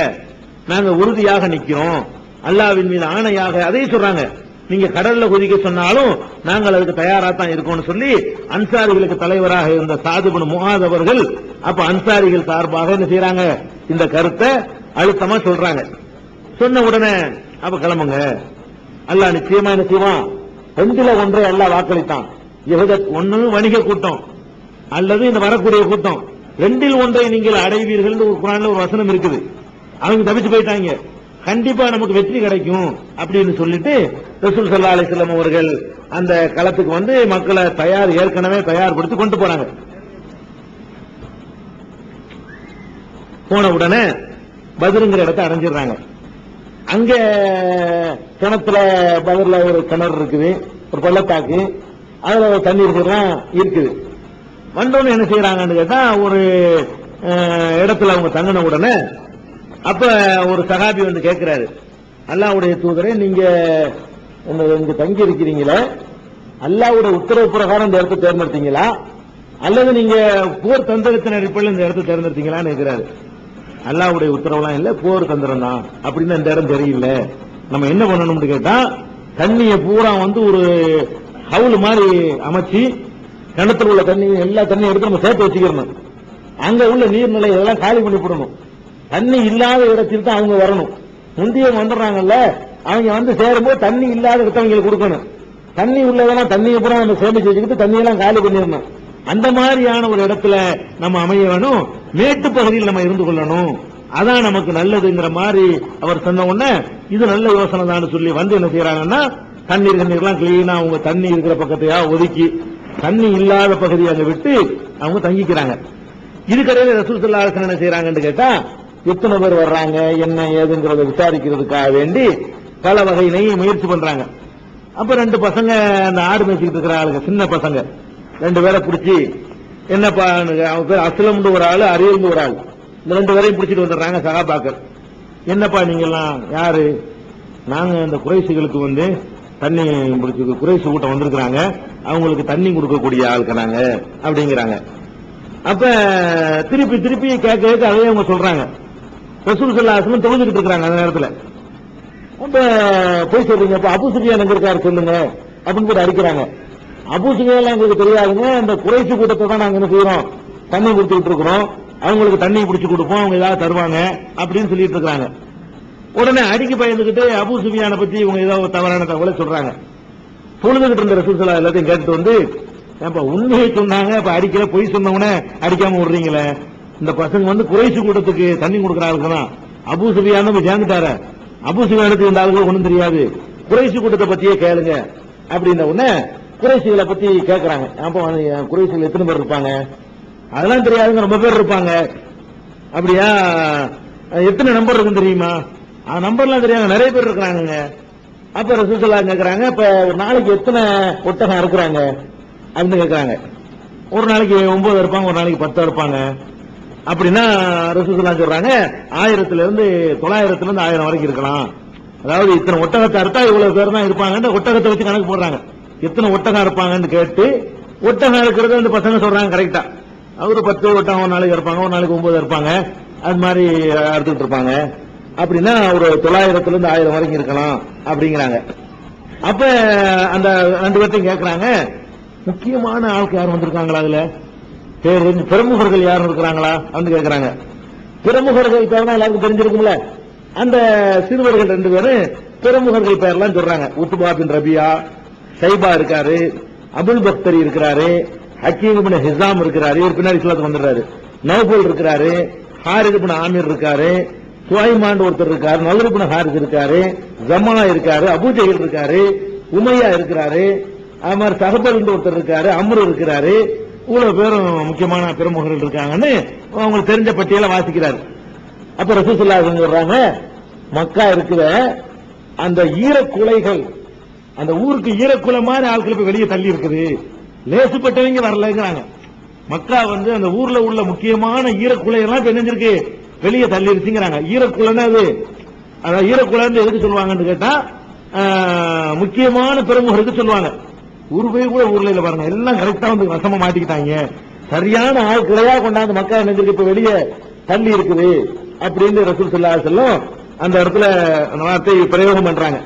நாங்க உறுதியாக நிக்கிறோம், அல்லாஹ்வின் மீது ஆணையாக. அதை சொல்றாங்க, நீங்க கடல்ல குதிக்க சொன்னாலும் நாங்கள் அதுக்கு தயாரா தான் இருக்கோம்னு சொல்லி அன்சாரிகளுக்கு தலைவராக இருந்த சாது இப்னு முஆத் அவர்கள் அப்ப அன்சாரிகள் சார்பாக என்ன செய்யறாங்க, இந்த கருத்தை அழுத்தமா சொல்றாங்க. சொன்ன உடனே அப்ப கிளம்புங்க, அல்லாஹ் நிச்சயமா என்ன செய்வான், 2ல் 1 அல்லாஹ் வாக்களித்தான். ஒன்னு வணிக கூட்டம் அல்லது இந்த வரக்கூடிய கூட்டம், 2ல் 1 நீங்கள் அடைவீர்கள் ஒரு குர்ஆன்ல ஒரு வசனம் இருக்குது. அவங்க தப்பிச்சு போயிட்டாங்க, கண்டிப்பா நமக்கு வெற்றி கிடைக்கும் அப்படின்னு சொல்லிட்டு ரசூல் ஸல்லல்லாஹு அலைஹி வஸல்லம் அவர்கள் அந்த களத்துக்கு மக்களை ஏற்கனவே தயார்படுத்தி கொண்டு போறாங்க. போன உடனே பத்ருங்கிற இடத்தை அடைஞ்சிடுறாங்க. அங்க கிணத்துல பத்ருல ஒரு கிணறு இருக்குது, ஒரு பள்ளத்தாக்கு, அதுல தண்ணீர் இருக்குது. வந்தோன்னு என்ன செய்யறாங்கன்னு கேட்டா, ஒரு இடத்துல அவங்க தங்கின உடனே அப்ப ஒரு சஹாபி கேட்கிறாரு, அல்லாஹ்வுடைய தூதரே, நீங்க இங்க தங்கி இருக்கிறீங்களே, அல்லாஹ்வுடைய உத்தரவு பிரகாரம் இந்த இடத்தை தேர்ந்தெடுத்தீங்களா அல்லது நீங்க போர் தந்திரத்தின் அடிப்படையில் இந்த இடத்தை தேர்ந்தெடுத்தீங்களான்னு கேட்கிறாரு. அல்லாஹ்வுடைய உத்தரவுலாம் இல்ல, போர் தந்திரம் தான் அப்படின்னு இந்த இடம் தெரியல. நம்ம என்ன பண்ணணும்னு கேட்டா, தண்ணியை பூரா ஒரு ஹவுல் மாதிரி அமைச்சு கிணத்துல உள்ள தண்ணி எல்லா தண்ணியும் எடுத்து நம்ம சேர்த்து வச்சுக்கிறணும். அங்க உள்ள நீர்நிலை எல்லாம் காலி பண்ணி போடணும். தண்ணி இல்லாத இடத்தில் தான் அவங்க வரணும். முந்தியவங்க வந்துடுறாங்கல்ல, அவங்க சேரும்போது தண்ணி இல்லாத இடத்த அவங்களுக்கு கொடுக்கணும். தண்ணி உள்ளதெல்லாம் தண்ணியை பூரா நம்ம சேமிச்சு வச்சுக்கிட்டு தண்ணியெல்லாம் காலி பண்ணிடணும். அந்த மாதிரியான ஒரு இடத்துல நம்ம அமைய வேணும், மேட்டு பகுதியில் நம்ம இருந்து கொள்ளணும், அதான் நமக்கு நல்லதுங்கிற மாதிரி அவர் சொன்ன உடனே இது நல்ல யோசனை தான் சொல்லி என்ன செய்யறாங்கன்னா, தண்ணீர்லாம் கிளீனா அவங்க தண்ணி இருக்கிற பக்கத்தையா ஒதுக்கி தண்ணி இல்லாத பகுதியை அங்க விட்டு அவங்க தங்கிக்கிறாங்க. இதுக்கடையில ரசூல் ஸல்லல்லாஹு அலைஹி வஸல்லம் என்ன செய்யறாங்கன்னு கேட்டா, எத்தனை பேர் வர்றாங்க என்ன ஏதுங்கிறத விசாரிக்கிறதுக்காக வேண்டி பல வகையிலையும் முயற்சி பண்றாங்க. அப்ப 2 பசங்க அந்த ஆடு மேய்ச்சிட்டு இருக்கிற ஆளுங்க, சின்ன பசங்க 2 பேரை பிடிச்சி, என்னப்பா அவங்க பேர் அஸ்லம் ஒரு ஆளு, அரியல் ஒரு ஆள், இந்த 2 பேரையும் பிடிச்சிட்டு வந்துடுறாங்க சஹாபாக்கள். என்னப்பா நீங்க எல்லாம் யாரு? நாங்க இந்த குறைசிகளுக்கு தண்ணி பிடிச்சி குறைசி கூட்டம் வந்திருக்கிறாங்க, அவங்களுக்கு தண்ணி கொடுக்கக்கூடிய ஆளுக்கிறாங்க அப்படிங்கிறாங்க. அப்ப திருப்பி திருப்பி கேட்க அதையே அவங்க சொல்றாங்க. ரசூல் ஸல்லல்லாஹு அலைஹி வஸல்லம் தொழுதுகிட்டு இருக்காங்க அந்த நேரத்தில். அப்ப போய் சொல்றீங்க, அப்ப அபூ சுஃபியான் எங்க இருக்காரு சொல்லுங்க அப்படின்னு கூட அடிக்கிறாங்க. அபூ சுஃபியான் எங்களுக்கு தெரியாதுங்க, இந்த குறைசி கூட்டத்தை தான் நாங்க என்ன செய்யறோம், தண்ணி கொடுத்துட்டு இருக்கிறோம், அவங்களுக்கு தண்ணி பிடிச்சு கொடுப்போம், அவங்க ஏதாவது தருவாங்க அப்படின்னு சொல்லிட்டு இருக்காங்க. உடனே அடிக்க பயந்துகிட்டு அபூ சுஃபியானை பத்தி இவங்க ஏதாவது தவறான தகவலை சொல்றாங்க. தொழுதுகிட்டு இருந்த ரசூல் ஸல்லல்லாஹு எல்லாத்தையும் கேட்டு உண்மையை சொன்னாங்க, இப்ப அடிக்கல பொய் சொன்னவனே அடிக்காம விடுறீங்களே, இந்த பசங்க குறைசி கூட்டத்துக்கு தண்ணி கொடுக்கறாங்க, அபூ சுஃபியான் சேர்ந்துட்டார, அபூ சுஃபியானுக்கு இந்த ஆளுக்கு ஒண்ணும் தெரியாது, குறைசி கூட்டத்தை பத்தியே கேளுங்க அப்படின்ன உடனே குறைசிகளை பத்தி கேட்கறாங்க. அப்ப குறைசிகள் எத்தனை பேர் இருப்பாங்க? அதெல்லாம் தெரியாதுங்க, ரொம்ப பேர் இருப்பாங்க. அப்படியா, எத்தனை நம்பர் இருக்குன்னு தெரியுமா? நம்பர்லாம் தெரியாங்க, நிறைய பேர் இருக்கிறாங்க. அப்ப ரசூல் ஸல்லல்லாஹு அலைஹி கேட்கறாங்க, இப்ப ஒரு நாளைக்கு எத்தனை ஒட்டகம் இருக்கிறாங்க அப்படின்னு கேட்கறாங்க. ஒரு நாளைக்கு 9 இருப்பாங்க, ஒரு நாளைக்கு 10 இருப்பாங்க. அப்படின்னா ரசூல் ஸல்லல்லாஹு அலைஹி சொல்றாங்க, 1000 900 1000 வரைக்கும் இருக்கலாம். அதாவது இத்தனை ஒட்டகத்தை அறுத்தா இவ்வளவு பேர் தான் இருப்பாங்க, ஒட்டகத்தை வச்சு கணக்கு போடுறாங்க. எத்தனை ஒட்டகம் இருப்பாங்கன்னு கேட்டு ஒட்டகம் இருக்கிறது அந்த பசங்க சொல்றாங்க கரெக்டா. அவரு 10 ஒட்டகம் ஒரு நாளைக்கு இருப்பாங்க, ஒரு நாளைக்கு 9 இருப்பாங்க, அது மாதிரி அறுத்துட்டு இருப்பாங்க. அப்படின்னா ஒரு 900 இருந்து 1000 வரைக்கும் இருக்கலாம் அப்படிங்கிறாங்க. அப்ப அந்த 2 பேர்த்தையும் கேட்கறாங்க, முக்கியமான ஆளுக்கு யாரும் வந்திருக்காங்களா, அதுல பிரமுகர்கள் யாரும் இருக்கிறாங்களா அப்படின்னு கேட்கறாங்க. பிரமுகர்கள் பேர்லாம் எல்லாருக்கும் தெரிஞ்சிருக்கும்ல. அந்த சிறுவர்கள் 2 பேரும் பிரமுகர்கள் பேர்லாம் சொல்றாங்க. உத்பா பின் ரபியா, சைபா இருக்காரு, அபுல் பக்தரி இருக்கிறாரு, ஹக்கீம் இப்னு ஹிசாம் இருக்கிறாரு, இவர் பின்னாடி இஸ்லாத்துக்கு வந்துடுறாரு, நௌஃபல் இருக்கிறாரு, ஹாரிஸ் இப்னு ஆமிர் இருக்காரு, சுவைமான் ஒருத்தர் இருக்காரு, நலர் இப்னு ஹாரிஸ் இருக்காரு, ஜமா இருக்காரு, அபூஜஹில் இருக்காரு, உமையா இருக்கிறாரு, அது மாதிரி சஹபல் ஒருத்தர் இருக்காரு, அம்ரு இருக்கிறாரு. இவ்வளவு பேரும் முக்கியமான பிரமுகர்கள் இருக்காங்கன்னு அவங்களுக்கு தெரிஞ்ச பட்டியலை வாசிக்கிறாரு. அப்ப ரசூலுல்லாஹி ஸல்லல்லாஹு சொல்றாங்க, மக்கா இருக்கிற அந்த ஈரக்குலைகள், அந்த ஊருக்கு ஈரக்குலை மாதிரி ஆட்கள் இப்ப வெளியே தள்ளி இருக்குது, லேசுப்பட்டவங்க வரலங்கிறாங்க. மக்கா வந்து அந்த ஊர்ல உள்ள முக்கியமான ஈரக்குலை எல்லாம் இப்ப என்னஞ்சிருக்கு, வெளியே தள்ளிருச்சுங்கிறாங்க. ஈரக்குலைன்னா அது, அதாவது ஈரக்குலைன்னு எதுக்கு சொல்லுவாங்கன்னு கேட்டா, முக்கியமான பிரமுகருக்கு சொல்லுவாங்க. ஊருவே கூட ஊர்ல இல்ல பாருங்க, எல்லாம் கரெக்டா வந்து வசமா மாட்டிக்கிட்டாங்க, சரியான ஆட்களையா கொண்டாந்து மக்கா என்னஞ்சிருக்கு இப்ப வெளியே தள்ளி இருக்குது அப்படின்னு ரசூல் ஸல்லல்லாஹு அலைஹி வஸல்லம் அந்த இடத்துல அந்த வார்த்தை பிரயோகம் பண்றாங்க.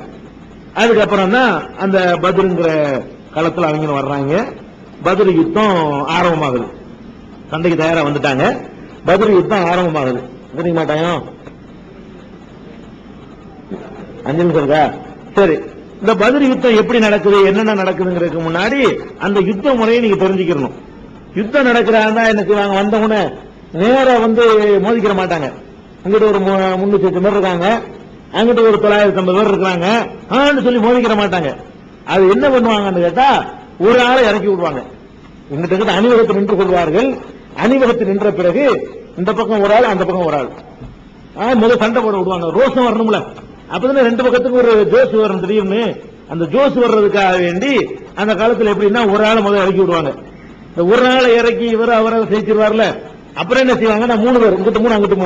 அதுக்கப்புறம் தான் அந்த பத்ருங்கிற களத்துல அவங்க வர்றாங்க. பத்ர் யுத்தம் ஆரம்பமாகுது. சண்டைக்கு தயாரா வந்துட்டாங்க. பத்ர் யுத்தம் ஆரம்பமாகுது. தெரிய மாட்டாங்க 5 நிமிஷம் இருக்கா? சரி, இந்த பத்ர் யுத்தம் எப்படி நடக்குது, என்னென்ன நடக்குதுங்கிறதுக்கு முன்னாடி அந்த யுத்த முறையை நீங்க தெரிஞ்சுக்கணும். யுத்தம் நடக்கிறாங்க என்ன செய்வாங்க, வந்தவொடனே நேரா வந்து மோதிக்கிற மாட்டாங்க. அங்கிட்ட ஒரு 300 பேர் இருக்காங்க, அங்கிட்ட ஒரு 950 பேர் இருக்காங்க, ஆன்னு சொல்லி மோதிக்கிற மாட்டாங்க. அது என்ன பண்ணுவாங்கன்னு கேட்டா, ஒரு ஆளை இறக்கி விடுவாங்க. எங்கிட்ட அணிவகுத்து நின்று கொள்வார்கள். அணிவகுத்து நின்ற பிறகு இந்த பக்கம் ஒரு ஆள், அந்த பக்கம் ஒரு ஆள், முதல் சண்டை போட விடுவாங்க. ரோஷம் வரணும்ல, அப்பதானே 2 பக்கத்துக்கு ஒரு ஜோஸ் வரும். திடீர்னு அந்த ஜோஸ் வர்றதுக்காக வேண்டி அந்த காலத்துல எப்படின்னா ஒரு ஆளை முதல்ல இறக்கி விடுவாங்க. இந்த ஒரு ஆளை இறக்கி இவர் அவரை ஜெயிச்சிருவார்ல, அப்புறம் என்ன செய்வாங்கன்னா 3 பேர், இங்கிட்டு 3 அங்கிட்டு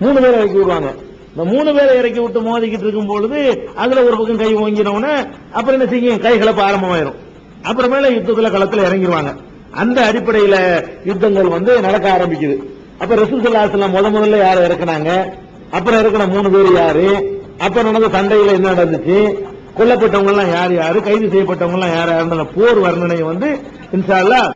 3 பேரை இறக்கி விடுவாங்க. இந்த 3 பேரை இறக்கி விட்டு மோதிக்கிட்டு இருக்கும் பொழுது அதுல ஒரு பக்கம் கை ஓங்கினவுடனே அப்புறம் என்ன செய்யும், கை கலப்பு ஆரம்பமாயிரும். அப்புறமேல யுத்தத்துல களத்துல இறங்கிடுவாங்க. அந்த அடிப்படையில யுத்தங்கள் வந்து நடக்க ஆரம்பிக்குது. அப்ப ரசூல் ஸல்லல்லாஹு அலைஹி வஸல்லம் முதல்ல யாரை இறக்குனாங்க, அப்புறம் இறக்குன 3 பேர் யாரு, அப்புறம் நடந்த சண்டையில என்ன நடந்துச்சு, கொல்லப்பட்டவங்க எல்லாம் யார் யாரு, கைது செய்யப்பட்டவங்க எல்லாம் யார் யாருன்ற போர் வர்ணனை வந்து இன்ஷா அல்லாஹ்